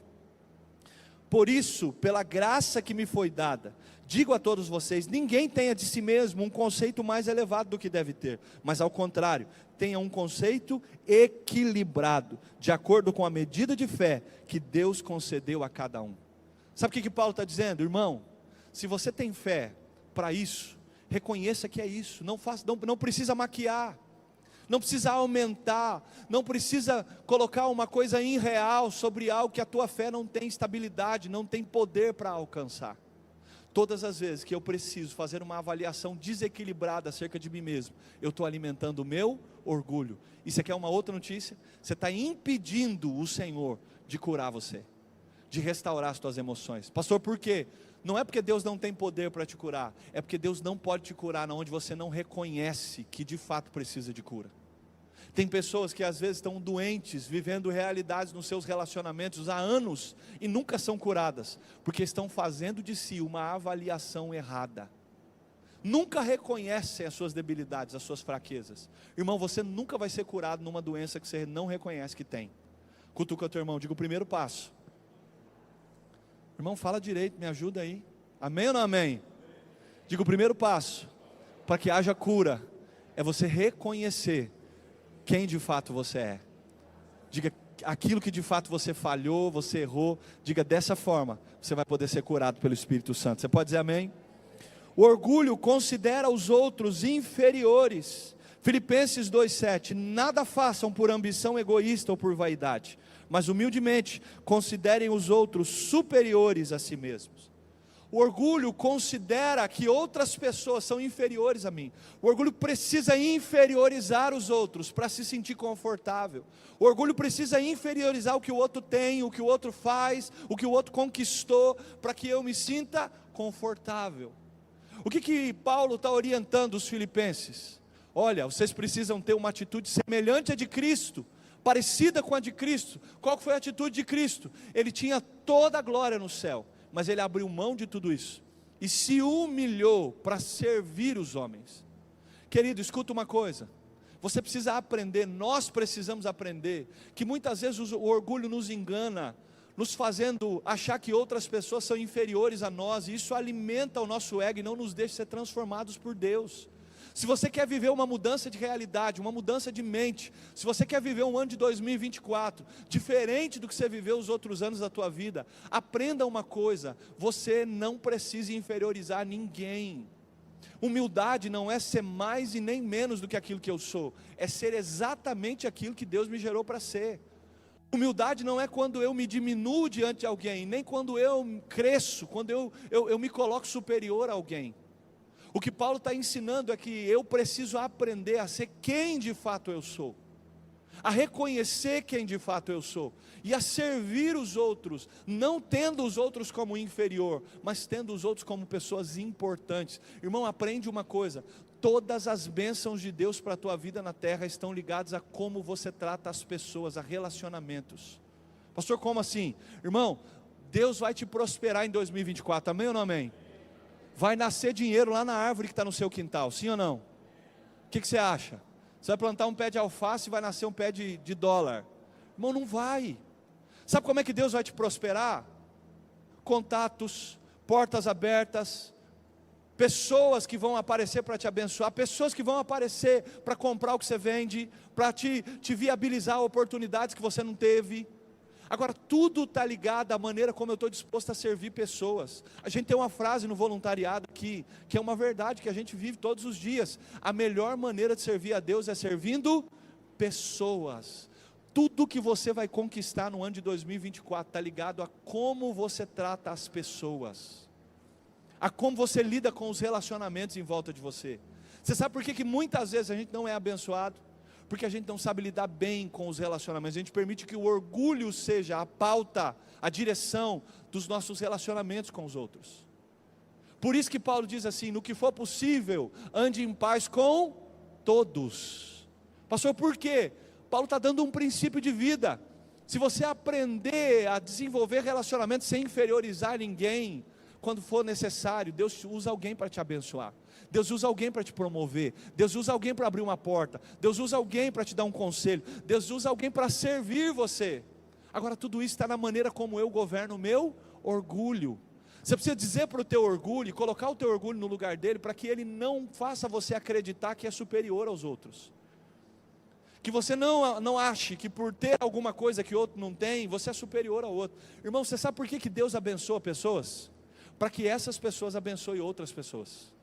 Por isso, pela graça que me foi dada, digo a todos vocês, ninguém tenha de si mesmo um conceito mais elevado do que deve ter, mas ao contrário, tenha um conceito equilibrado, de acordo com a medida de fé que Deus concedeu a cada um. Sabe o que Paulo está dizendo? Irmão, se você tem fé para isso, reconheça que é isso, não precisa maquiar, não precisa aumentar, não precisa colocar uma coisa irreal sobre algo que a tua fé não tem estabilidade, não tem poder para alcançar. Todas as vezes que eu preciso fazer uma avaliação desequilibrada acerca de mim mesmo, eu estou alimentando o meu orgulho. E você quer uma outra notícia? Você está impedindo o Senhor de curar você, de restaurar as tuas emoções. Pastor, por quê? Não é porque Deus não tem poder para te curar, é porque Deus não pode te curar onde você não reconhece que de fato precisa de cura. Tem pessoas que às vezes estão doentes, vivendo realidades nos seus relacionamentos há anos e nunca são curadas, porque estão fazendo de si uma avaliação errada. Nunca reconhecem as suas debilidades, as suas fraquezas. Irmão, você nunca vai ser curado numa doença que você não reconhece que tem. Cutuca o teu irmão, diga o primeiro passo. Irmão, fala direito, me ajuda aí. Amém ou não amém? Diga o primeiro passo para que haja cura é você reconhecer quem de fato você é. Diga aquilo que de fato você falhou, você errou. Diga dessa forma, você vai poder ser curado pelo Espírito Santo. Você pode dizer amém? O orgulho considera os outros inferiores. Filipenses 2,7: nada façam por ambição egoísta ou por vaidade, mas humildemente considerem os outros superiores a si mesmos. O orgulho considera que outras pessoas são inferiores a mim. O orgulho precisa inferiorizar os outros para se sentir confortável. O orgulho precisa inferiorizar o que o outro tem, o que o outro faz, o que o outro conquistou, para que eu me sinta confortável. O que Paulo está orientando os filipenses? Olha, vocês precisam ter uma atitude semelhante à de Cristo, parecida com a de Cristo. Qual foi a atitude de Cristo? Ele tinha toda a glória no céu, mas ele abriu mão de tudo isso e se humilhou para servir os homens. Querido, escuta uma coisa, você precisa aprender, nós precisamos aprender, que muitas vezes o orgulho nos engana, nos fazendo achar que outras pessoas são inferiores a nós, e isso alimenta o nosso ego e não nos deixa ser transformados por Deus. Se você quer viver uma mudança de realidade, uma mudança de mente, se você quer viver um ano de 2024, diferente do que você viveu os outros anos da tua vida, aprenda uma coisa, você não precisa inferiorizar ninguém. Humildade não é ser mais e nem menos do que aquilo que eu sou, é ser exatamente aquilo que Deus me gerou para ser. Humildade não é quando eu me diminuo diante de alguém, nem quando eu cresço, quando eu me coloco superior a alguém. O que Paulo está ensinando é que eu preciso aprender a ser quem de fato eu sou, a reconhecer quem de fato eu sou, e a servir os outros, não tendo os outros como inferior, mas tendo os outros como pessoas importantes. Irmão, aprende uma coisa, todas as bênçãos de Deus para a tua vida na terra estão ligadas a como você trata as pessoas, a relacionamentos. Pastor, como assim? Irmão, Deus vai te prosperar em 2024, amém ou não amém? Vai nascer dinheiro lá na árvore que está no seu quintal, sim ou não? O que você acha? Você vai plantar um pé de alface e vai nascer um pé de dólar? Irmão, não vai. Sabe como é que Deus vai te prosperar? Contatos, portas abertas, pessoas que vão aparecer para te abençoar, pessoas que vão aparecer para comprar o que você vende, para te viabilizar oportunidades que você não teve. Agora, tudo está ligado à maneira como eu estou disposto a servir pessoas. A gente tem uma frase no voluntariado aqui, que é uma verdade que a gente vive todos os dias: a melhor maneira de servir a Deus é servindo pessoas. Tudo que você vai conquistar no ano de 2024 está ligado a como você trata as pessoas, a como você lida com os relacionamentos em volta de você. Você sabe por que muitas vezes a gente não é abençoado? Porque a gente não sabe lidar bem com os relacionamentos. A gente permite que o orgulho seja a pauta, a direção dos nossos relacionamentos com os outros. Por isso que Paulo diz assim: no que for possível, ande em paz com todos. Pastor, por quê? Paulo está dando um princípio de vida. Se você aprender a desenvolver relacionamentos sem inferiorizar ninguém, quando for necessário, Deus usa alguém para te abençoar, Deus usa alguém para te promover, Deus usa alguém para abrir uma porta, Deus usa alguém para te dar um conselho, Deus usa alguém para servir você. Agora, tudo isso está na maneira como eu governo o meu orgulho. Você precisa dizer para o teu orgulho, colocar o teu orgulho no lugar dele, para que ele não faça você acreditar que é superior aos outros. Que você não ache que por ter alguma coisa que outro não tem, você é superior ao outro. Irmão, você sabe por que Deus abençoa pessoas? Para que essas pessoas abençoem outras pessoas.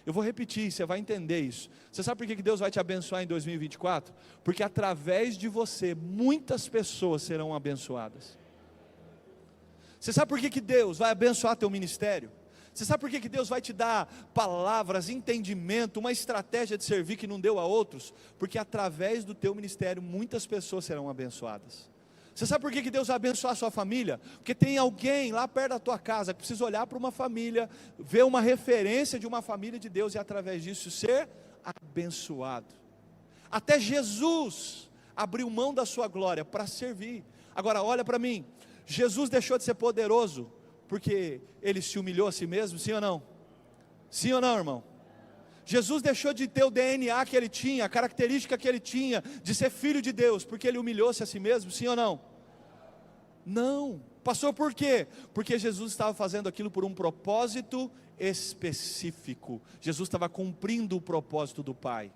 Eu vou repetir, você vai entender isso. Você sabe por que Deus vai te abençoar em 2024? Porque através de você, muitas pessoas serão abençoadas. Você sabe por que Deus vai abençoar teu ministério? Você sabe por que Deus vai te dar palavras, entendimento, uma estratégia de servir que não deu a outros? Porque através do teu ministério, muitas pessoas serão abençoadas. Você sabe por que Deus vai abençoar a sua família? Porque tem alguém lá perto da tua casa que precisa olhar para uma família, ver uma referência de uma família de Deus e através disso ser abençoado. Até Jesus abriu mão da sua glória para servir. Agora olha para mim, Jesus deixou de ser poderoso porque ele se humilhou a si mesmo, sim ou não? Sim ou não, irmão? Jesus deixou de ter o DNA que ele tinha, a característica que ele tinha, de ser filho de Deus, porque ele humilhou-se a si mesmo, sim ou não? Não. Pastor, por quê? Porque Jesus estava fazendo aquilo por um propósito específico. Jesus estava cumprindo o propósito do Pai.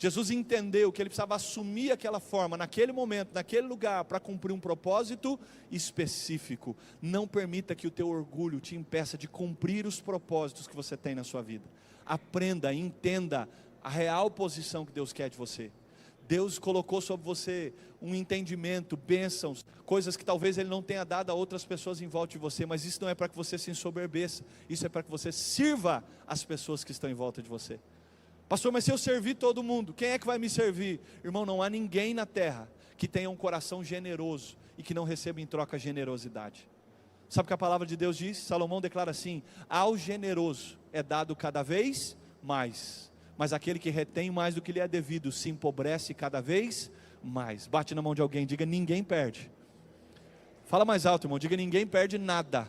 Jesus entendeu que ele precisava assumir aquela forma, naquele momento, naquele lugar, para cumprir um propósito específico. Não permita que o teu orgulho te impeça de cumprir os propósitos que você tem na sua vida. Aprenda, entenda a real posição que Deus quer de você. Deus colocou sobre você um entendimento, bênçãos, coisas que talvez Ele não tenha dado a outras pessoas em volta de você, mas isso não é para que você se ensoberbeça, isso é para que você sirva as pessoas que estão em volta de você. Pastor, mas se eu servir todo mundo, quem é que vai me servir? Irmão, não há ninguém na terra que tenha um coração generoso e que não receba em troca generosidade. Sabe o que a palavra de Deus diz? Salomão declara assim: ao generoso é dado cada vez mais, mas aquele que retém mais do que lhe é devido se empobrece cada vez mais. Bate na mão de alguém, diga: ninguém perde. Fala mais alto, irmão, diga: ninguém perde nada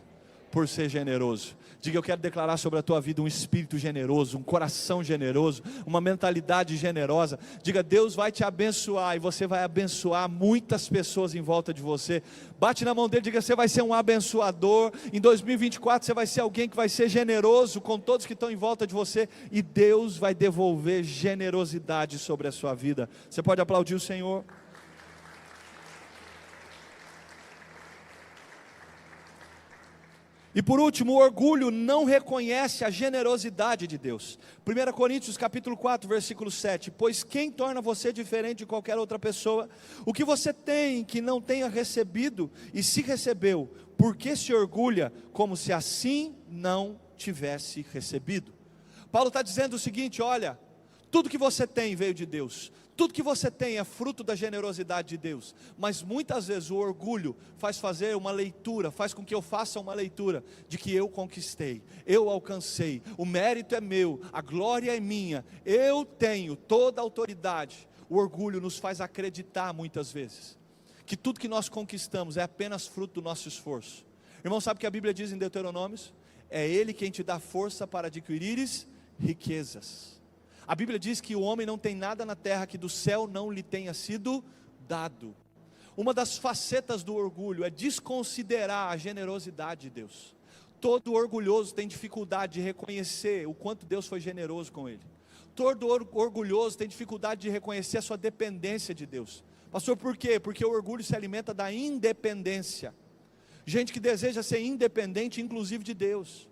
por ser generoso. Diga: eu quero declarar sobre a tua vida um espírito generoso, um coração generoso, uma mentalidade generosa. Diga: Deus vai te abençoar e você vai abençoar muitas pessoas em volta de você. Bate na mão dele, diga: você vai ser um abençoador. Em 2024 você vai ser alguém que vai ser generoso com todos que estão em volta de você, e Deus vai devolver generosidade sobre a sua vida. Você pode aplaudir o Senhor? E por último, o orgulho não reconhece a generosidade de Deus. 1 Coríntios capítulo 4, versículo 7. Pois quem torna você diferente de qualquer outra pessoa? O que você tem que não tenha recebido, e se recebeu, por que se orgulha como se assim não tivesse recebido? Paulo está dizendo o seguinte: olha, tudo que você tem veio de Deus. Tudo que você tem é fruto da generosidade de Deus, mas muitas vezes o orgulho faz fazer uma leitura, faz com que eu faça uma leitura de que eu conquistei, eu alcancei, o mérito é meu, a glória é minha, eu tenho toda a autoridade. O orgulho nos faz acreditar muitas vezes que tudo que nós conquistamos é apenas fruto do nosso esforço. Irmão, sabe o que a Bíblia diz em Deuteronômios? É Ele quem te dá força para adquirires riquezas. A Bíblia diz que o homem não tem nada na terra que do céu não lhe tenha sido dado. Uma das facetas do orgulho é desconsiderar a generosidade de Deus. Todo orgulhoso tem dificuldade de reconhecer o quanto Deus foi generoso com ele. Todo orgulhoso tem dificuldade de reconhecer a sua dependência de Deus. Pastor, por quê? Porque o orgulho se alimenta da independência. Gente que deseja ser independente, inclusive de Deus.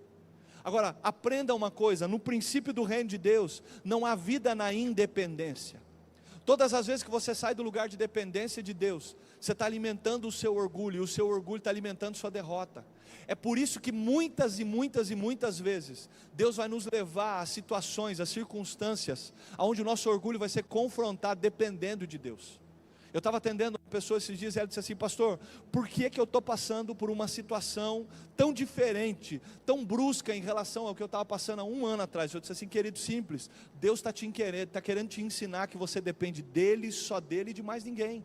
Agora, aprenda uma coisa: no princípio do reino de Deus, não há vida na independência. Todas as vezes que você sai do lugar de dependência de Deus, você está alimentando o seu orgulho, e o seu orgulho está alimentando sua derrota. É por isso que muitas vezes, Deus vai nos levar a situações, a circunstâncias, onde o nosso orgulho vai ser confrontado dependendo de Deus. Eu estava atendendo uma pessoa esses dias e ela disse assim: pastor, por que eu estou passando por uma situação tão diferente, tão brusca em relação ao que eu estava passando há um ano atrás? Eu disse assim: querido, simples, Deus está querendo te ensinar que você depende dEle, só dEle e de mais ninguém.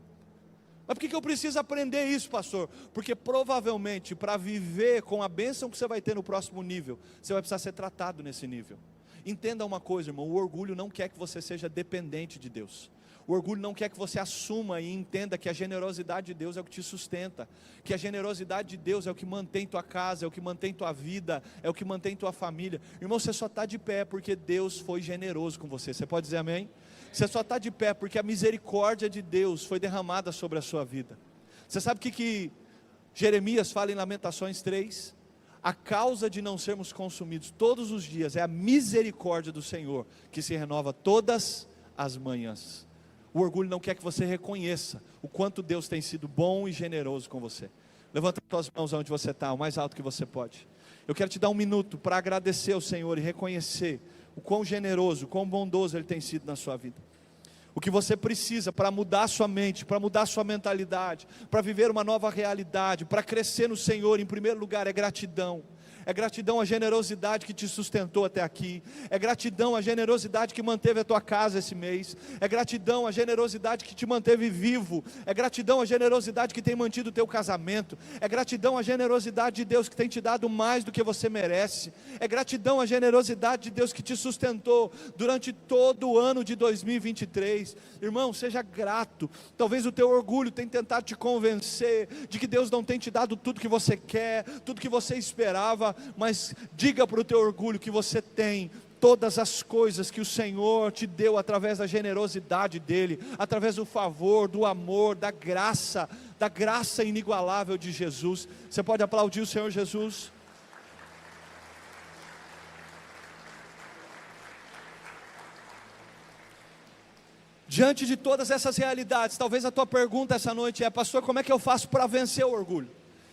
Mas por que eu preciso aprender isso, pastor? Porque provavelmente para viver com a bênção que você vai ter no próximo nível, você vai precisar ser tratado nesse nível. Entenda uma coisa, irmão: o orgulho não quer que você seja dependente de Deus. O orgulho não quer que você assuma e entenda que a generosidade de Deus é o que te sustenta, que a generosidade de Deus é o que mantém tua casa, é o que mantém tua vida, é o que mantém tua família. Irmão, você só está de pé porque Deus foi generoso com você. Você pode dizer amém? Você só está de pé porque a misericórdia de Deus foi derramada sobre a sua vida. Você sabe o que Jeremias fala em Lamentações 3? A causa de não sermos consumidos todos os dias é a misericórdia do Senhor, que se renova todas as manhãs. O orgulho não quer que você reconheça o quanto Deus tem sido bom e generoso com você. Levanta as tuas mãos onde você está, o mais alto que você pode. Eu quero te dar um minuto para agradecer ao Senhor e reconhecer o quão generoso, o quão bondoso Ele tem sido na sua vida. O que você precisa para mudar sua mente, para mudar sua mentalidade, para viver uma nova realidade, para crescer no Senhor, em primeiro lugar, é gratidão. É gratidão à generosidade que te sustentou até aqui. É gratidão à generosidade que manteve a tua casa esse mês. É gratidão à generosidade que te manteve vivo. É gratidão à generosidade que tem mantido o teu casamento. É gratidão à generosidade de Deus que tem te dado mais do que você merece. É gratidão à generosidade de Deus que te sustentou durante todo o ano de 2023. Irmão, seja grato. Talvez o teu orgulho tenha tentado te convencer de que Deus não tem te dado tudo que você quer, tudo que você esperava. Mas diga para o teu orgulho que você tem todas as coisas que o Senhor te deu através da generosidade dEle, através do favor, do amor, da graça inigualável de Jesus. Você pode aplaudir o Senhor Jesus? Diante de todas essas realidades, talvez a tua pergunta essa noite é: pastor, como é que eu faço para vencer o orgulho?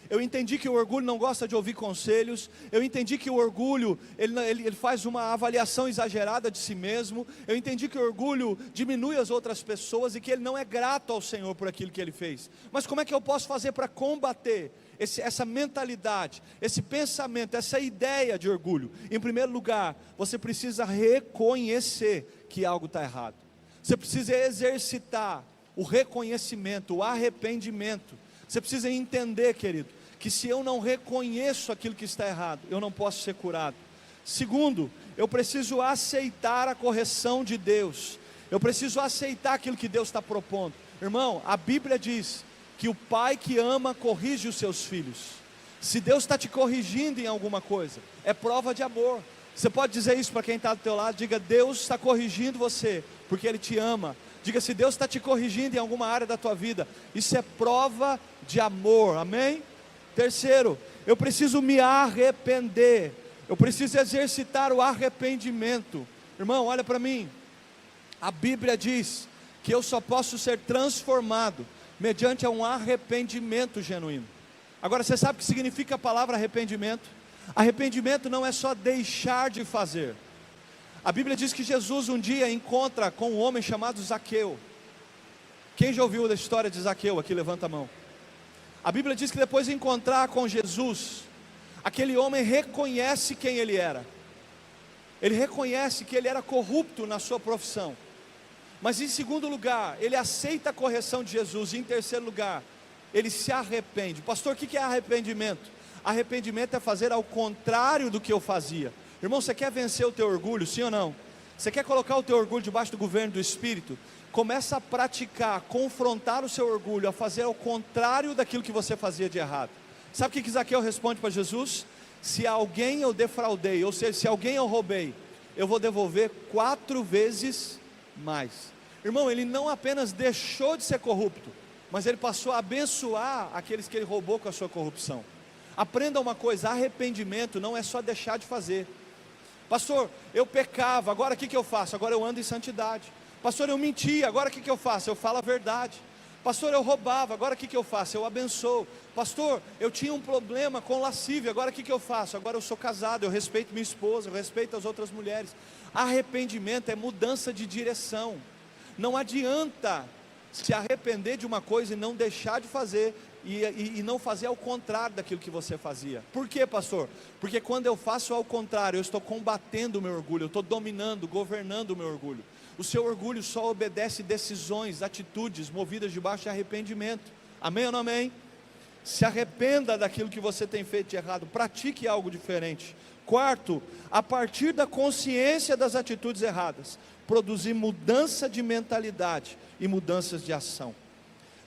Eu entendi que o orgulho não gosta de ouvir conselhos. Eu entendi que o orgulho, ele faz uma avaliação exagerada de si mesmo. Eu entendi que o orgulho diminui as outras pessoas e que ele não é grato ao Senhor por aquilo que ele fez. Mas como é que eu posso fazer para combater essa mentalidade, esse pensamento, essa ideia de orgulho? Em primeiro lugar, você precisa reconhecer que algo está errado. Você precisa exercitar o reconhecimento, o arrependimento. Você precisa entender, querido, que se eu não reconheço aquilo que está errado, eu não posso ser curado. Segundo, eu preciso aceitar a correção de Deus. Eu preciso aceitar aquilo que Deus está propondo. Irmão, a Bíblia diz que o pai que ama corrige os seus filhos. Se Deus está te corrigindo em alguma coisa, é prova de amor. Você pode dizer isso para quem está do teu lado? Diga: Deus está corrigindo você, porque Ele te ama. Diga: se Deus está te corrigindo em alguma área da tua vida, isso é prova de amor, amém? Terceiro, eu preciso me arrepender. Eu preciso exercitar o arrependimento. Irmão, olha para mim. A Bíblia diz que eu só posso ser transformado mediante um arrependimento genuíno. Agora, você sabe o que significa a palavra arrependimento? Arrependimento não é só deixar de fazer. A Bíblia diz que Jesus um dia encontra com um homem chamado Zaqueu. Quem já ouviu da história de Zaqueu aqui? Levanta a mão. A Bíblia diz que depois de encontrar com Jesus, aquele homem reconhece quem ele era. Ele reconhece que ele era corrupto na sua profissão. Mas em segundo lugar, ele aceita a correção de Jesus. E em terceiro lugar, ele se arrepende. Pastor, o que é arrependimento? Arrependimento é fazer ao contrário do que eu fazia. Irmão, você quer vencer o teu orgulho, sim ou não? Você quer colocar o teu orgulho debaixo do governo do Espírito? Começa a praticar, confrontar o seu orgulho, a fazer ao contrário daquilo que você fazia de errado. Sabe o que Zaqueu responde para Jesus? Se alguém eu defraudei, ou seja, se alguém eu roubei, eu vou devolver 4 vezes mais. Irmão, ele não apenas deixou de ser corrupto, mas ele passou a abençoar aqueles que ele roubou com a sua corrupção. Aprenda uma coisa: arrependimento não é só deixar de fazer. Pastor, eu pecava, agora o que eu faço? Agora eu ando em santidade. Pastor, eu mentia, agora o que eu faço? Eu falo a verdade. Pastor, eu roubava, agora o que eu faço? Eu abençoo. Pastor, eu tinha um problema com lascívia, agora o que eu faço? Agora eu sou casado, eu respeito minha esposa, eu respeito as outras mulheres. Arrependimento é mudança de direção. Não adianta se arrepender de uma coisa e não deixar de fazer, e não fazer ao contrário daquilo que você fazia. Por quê, pastor? Porque quando eu faço ao contrário, eu estou combatendo o meu orgulho, eu estou dominando, governando o meu orgulho. O seu orgulho só obedece decisões, atitudes movidas debaixo de arrependimento. Amém ou não amém? Se arrependa daquilo que você tem feito de errado, pratique algo diferente. Quarto, a partir da consciência das atitudes erradas, produzir mudança de mentalidade e mudanças de ação.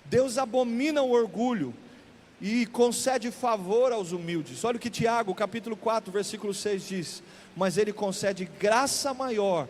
Deus abomina o orgulho e concede favor aos humildes. Olha o que Tiago, capítulo 4, versículo 6 diz: mas Ele concede graça maior.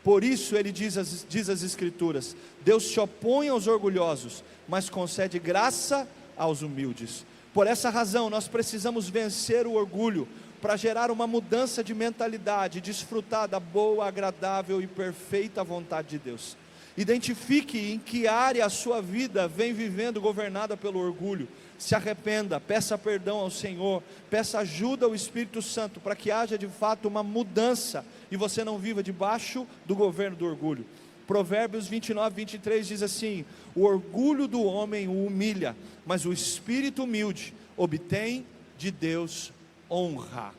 Por isso Ele diz as Escrituras: Deus se opõe aos orgulhosos, mas concede graça aos humildes. Por essa razão nós precisamos vencer o orgulho, para gerar uma mudança de mentalidade, desfrutar da boa, agradável e perfeita vontade de Deus. Identifique em que área a sua vida vem vivendo governada pelo orgulho. Se arrependa, peça perdão ao Senhor, peça ajuda ao Espírito Santo, para que haja de fato uma mudança, e você não viva debaixo do governo do orgulho. Provérbios 29, 23 diz assim: o orgulho do homem o humilha, mas o espírito humilde obtém de Deus honra.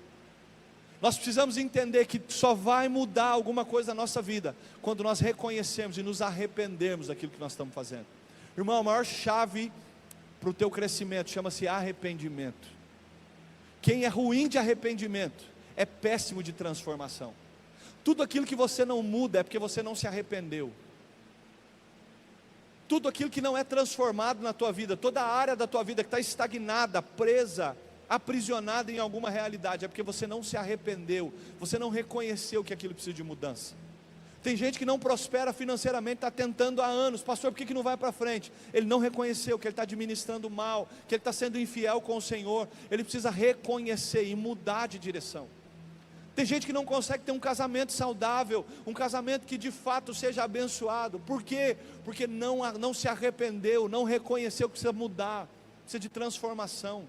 Nós precisamos entender que só vai mudar alguma coisa na nossa vida quando nós reconhecemos e nos arrependermos daquilo que nós estamos fazendo. Irmão, a maior chave para o teu crescimento chama-se arrependimento. Quem é ruim de arrependimento é péssimo de transformação. Tudo aquilo que você não muda é porque você não se arrependeu. Tudo aquilo que não é transformado na tua vida, toda a área da tua vida que está estagnada, presa, aprisionada em alguma realidade, é porque você não se arrependeu, você não reconheceu que aquilo precisa de mudança. Tem gente que não prospera financeiramente, está tentando há anos: pastor, por que não vai para frente? Ele não reconheceu que ele está administrando mal, que ele está sendo infiel com o Senhor. Ele precisa reconhecer e mudar de direção. Tem gente que não consegue ter um casamento saudável, um casamento que de fato seja abençoado. Por quê? Porque não se arrependeu, não reconheceu que precisa mudar, precisa de transformação.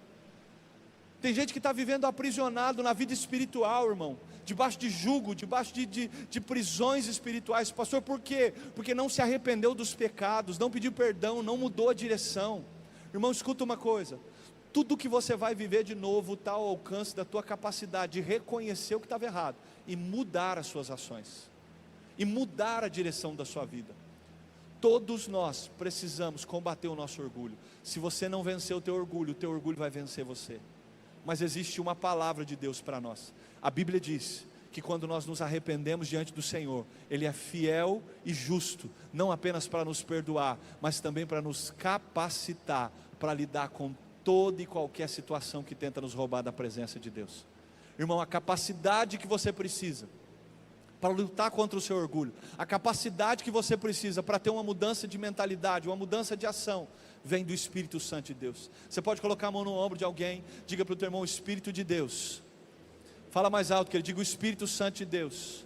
Tem gente que está vivendo aprisionado na vida espiritual, irmão, debaixo de jugo, debaixo de prisões espirituais. Pastor, por quê? Porque não se arrependeu dos pecados, não pediu perdão, não mudou a direção. Irmão, escuta uma coisa: tudo que você vai viver de novo está ao alcance da tua capacidade de reconhecer o que estava errado e mudar as suas ações, e mudar a direção da sua vida. Todos nós precisamos combater o nosso orgulho. Se você não vencer o teu orgulho vai vencer você. Mas existe uma palavra de Deus para nós. A Bíblia diz que quando nós nos arrependemos diante do Senhor, Ele é fiel e justo, não apenas para nos perdoar, mas também para nos capacitar para lidar com toda e qualquer situação que tenta nos roubar da presença de Deus. Irmão, a capacidade que você precisa para lutar contra o seu orgulho, a capacidade que você precisa para ter uma mudança de mentalidade, uma mudança de ação, vem do Espírito Santo de Deus. Você pode colocar a mão no ombro de alguém, diga para o teu irmão: o Espírito de Deus, fala mais alto que ele, diga: o Espírito Santo de Deus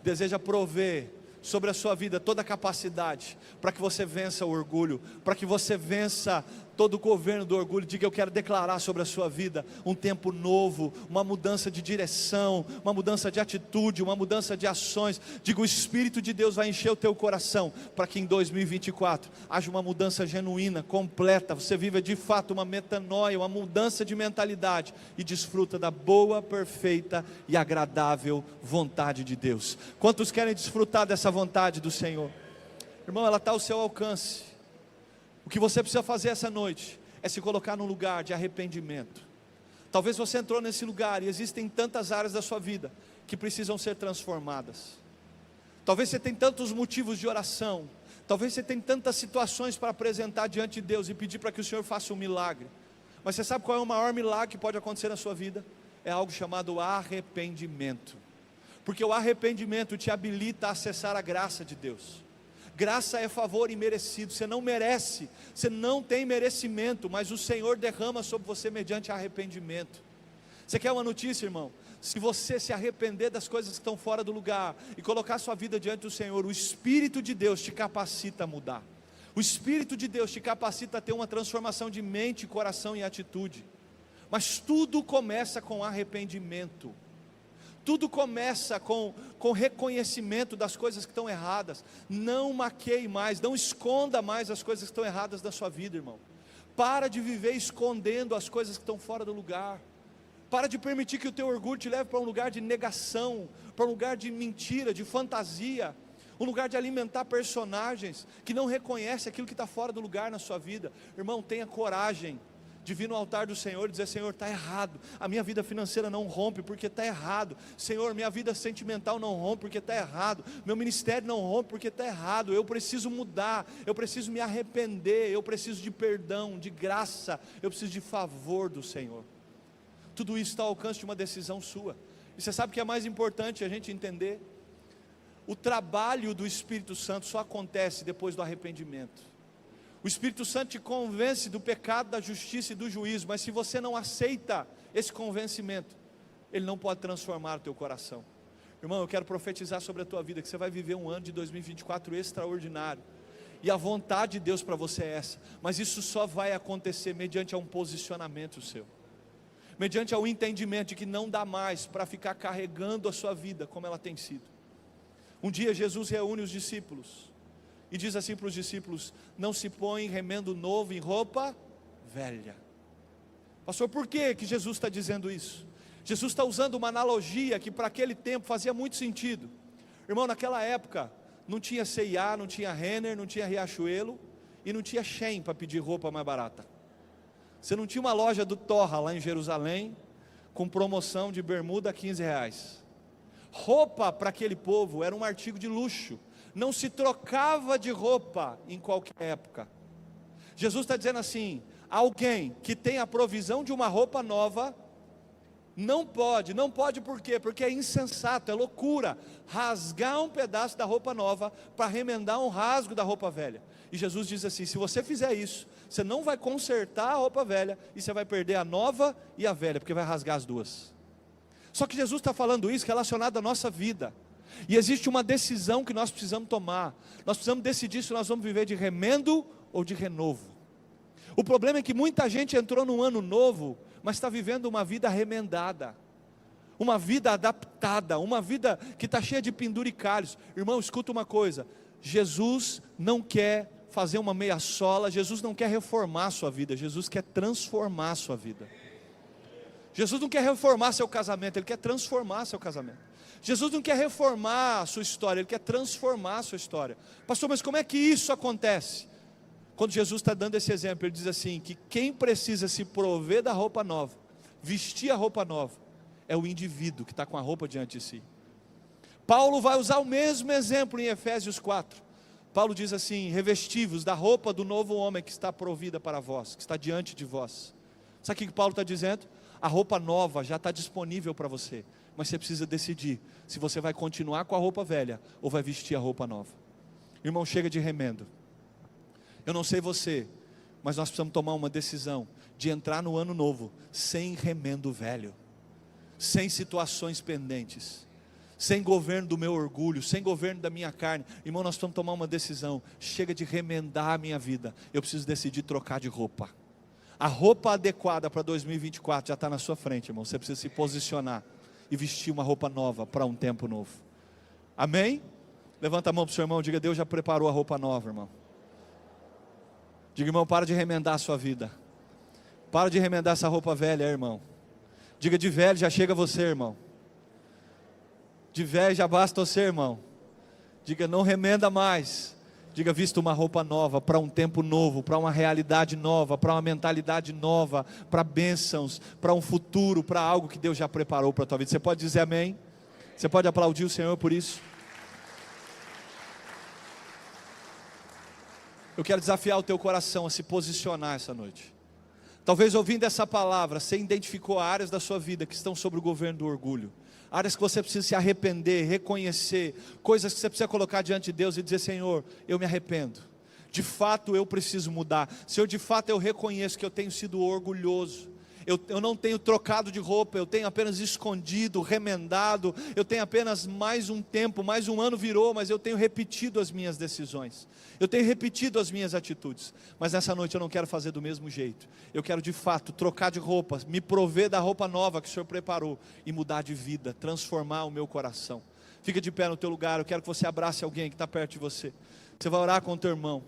deseja prover sobre a sua vida toda a capacidade para que você vença o orgulho, para que você vença todo o governo do orgulho. Diga: eu quero declarar sobre a sua vida um tempo novo, uma mudança de direção, uma mudança de atitude, uma mudança de ações. Diga: o Espírito de Deus vai encher o teu coração, para que em 2024 haja uma mudança genuína, completa, você viva de fato uma metanoia, uma mudança de mentalidade, e desfruta da boa, perfeita e agradável vontade de Deus. Quantos querem desfrutar dessa vontade do Senhor? Irmão, ela está ao seu alcance. O que você precisa fazer essa noite é se colocar num lugar de arrependimento. Talvez você entrou nesse lugar e existem tantas áreas da sua vida que precisam ser transformadas. Talvez você tenha tantos motivos de oração, talvez você tenha tantas situações para apresentar diante de Deus e pedir para que o Senhor faça um milagre. Mas você sabe qual é o maior milagre que pode acontecer na sua vida? É algo chamado arrependimento. Porque o arrependimento te habilita a acessar a graça de Deus. Graça é favor imerecido, você não merece, você não tem merecimento, mas o Senhor derrama sobre você mediante arrependimento. Você quer uma notícia, irmão? Se você se arrepender das coisas que estão fora do lugar e colocar sua vida diante do Senhor, o Espírito de Deus te capacita a mudar. O Espírito de Deus te capacita a ter uma transformação de mente, coração e atitude. Mas tudo começa com arrependimento. Tudo começa com reconhecimento das coisas que estão erradas. Não maqueie mais, não esconda mais as coisas que estão erradas da sua vida, irmão. Para de viver escondendo as coisas que estão fora do lugar. Para de permitir que o teu orgulho te leve para um lugar de negação, para um lugar de mentira, de fantasia, um lugar de alimentar personagens que não reconhecem aquilo que está fora do lugar na sua vida. Irmão, tenha coragem de vir no altar do Senhor e dizer: Senhor, está errado, a minha vida financeira não rompe porque está errado, Senhor, minha vida sentimental não rompe porque está errado, meu ministério não rompe porque está errado, eu preciso mudar, eu preciso me arrepender, eu preciso de perdão, de graça, eu preciso de favor do Senhor. Tudo isso está ao alcance de uma decisão sua. E você sabe o que é mais importante a gente entender? O trabalho do Espírito Santo só acontece depois do arrependimento. O Espírito Santo te convence do pecado, da justiça e do juízo, mas se você não aceita esse convencimento, ele não pode transformar o teu coração. Irmão, eu quero profetizar sobre a tua vida, que você vai viver um ano de 2024 extraordinário, e a vontade de Deus para você é essa, mas isso só vai acontecer mediante um posicionamento seu, mediante ao entendimento de que não dá mais para ficar carregando a sua vida como ela tem sido. Um dia Jesus reúne os discípulos e diz assim para os discípulos: não se põe remendo novo em roupa velha. Pastor, por que Jesus está dizendo isso? Jesus está usando uma analogia que para aquele tempo fazia muito sentido. Irmão, naquela época não tinha C&A, não tinha Renner, não tinha Riachuelo e não tinha Shein para pedir roupa mais barata. Você não tinha uma loja do Torra lá em Jerusalém com promoção de bermuda a R$15. Roupa para aquele povo era um artigo de luxo, não se trocava de roupa em qualquer época. Jesus está dizendo assim: alguém que tem a provisão de uma roupa nova, não pode por quê? Porque é insensato, é loucura, rasgar um pedaço da roupa nova, para remendar um rasgo da roupa velha. E Jesus diz assim: se você fizer isso, você não vai consertar a roupa velha, e você vai perder a nova e a velha, porque vai rasgar as duas. Só que Jesus está falando isso relacionado à nossa vida, e existe uma decisão que nós precisamos tomar. Nós precisamos decidir se nós vamos viver de remendo ou de renovo. O problema é que muita gente entrou no ano novo, mas está vivendo uma vida remendada, uma vida adaptada, uma vida que está cheia de penduricalhos. Irmão, escuta uma coisa: Jesus não quer fazer uma meia sola, Jesus não quer reformar a sua vida, Jesus quer transformar a sua vida. Jesus não quer reformar seu casamento, Ele quer transformar seu casamento. Jesus não quer reformar a sua história, Ele quer transformar a sua história. Pastor, mas como é que isso acontece? Quando Jesus está dando esse exemplo, Ele diz assim, que quem precisa se prover da roupa nova, vestir a roupa nova, é o indivíduo que está com a roupa diante de si. Paulo vai usar o mesmo exemplo em Efésios 4. Paulo diz assim: revesti-vos da roupa do novo homem que está provida para vós, que está diante de vós. Sabe o que Paulo está dizendo? A roupa nova já está disponível para você, mas você precisa decidir se você vai continuar com a roupa velha ou vai vestir a roupa nova. Irmão, chega de remendo. Eu não sei você, mas nós precisamos tomar uma decisão de entrar no ano novo sem remendo velho, sem situações pendentes, sem governo do meu orgulho, sem governo da minha carne. Irmão, nós precisamos tomar uma decisão. Chega de remendar a minha vida, eu preciso decidir trocar de roupa. A roupa adequada para 2024 já está na sua frente, irmão. Você precisa se posicionar e vestir uma roupa nova para um tempo novo. Amém? Levanta a mão para o seu irmão, diga: Deus já preparou a roupa nova, irmão. Diga: irmão, para de remendar a sua vida, para de remendar essa roupa velha, irmão. Diga: de velho já chega você, irmão. De velho já basta você, irmão. Diga: não remenda mais. Diga: vista uma roupa nova, para um tempo novo, para uma realidade nova, para uma mentalidade nova, para bênçãos, para um futuro, para algo que Deus já preparou para a tua vida. Você pode dizer amém? Você pode aplaudir o Senhor por isso? Eu quero desafiar o teu coração a se posicionar essa noite. Talvez ouvindo essa palavra, você identificou áreas da sua vida que estão sob o governo do orgulho, áreas que você precisa se arrepender, reconhecer, coisas que você precisa colocar diante de Deus e dizer: Senhor, eu me arrependo, de fato eu preciso mudar. Senhor, de fato eu reconheço que eu tenho sido orgulhoso, eu não tenho trocado de roupa, eu tenho apenas escondido, remendado, eu tenho apenas mais um tempo, mais um ano virou, mas eu tenho repetido as minhas decisões, eu tenho repetido as minhas atitudes. Mas nessa noite eu não quero fazer do mesmo jeito, eu quero de fato trocar de roupa, me prover da roupa nova que o Senhor preparou, e mudar de vida, transformar o meu coração. Fica de pé no teu lugar, eu quero que você abrace alguém que está perto de você. Você vai orar com o teu irmão,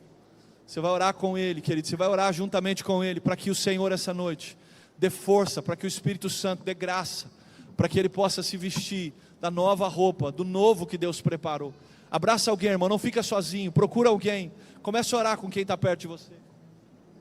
você vai orar com ele, querido, você vai orar juntamente com ele, para que o Senhor essa noite dê força, para que o Espírito Santo dê graça, para que ele possa se vestir da nova roupa, do novo que Deus preparou. Abraça alguém, irmão, não fica sozinho, procura alguém, comece a orar com quem está perto de você.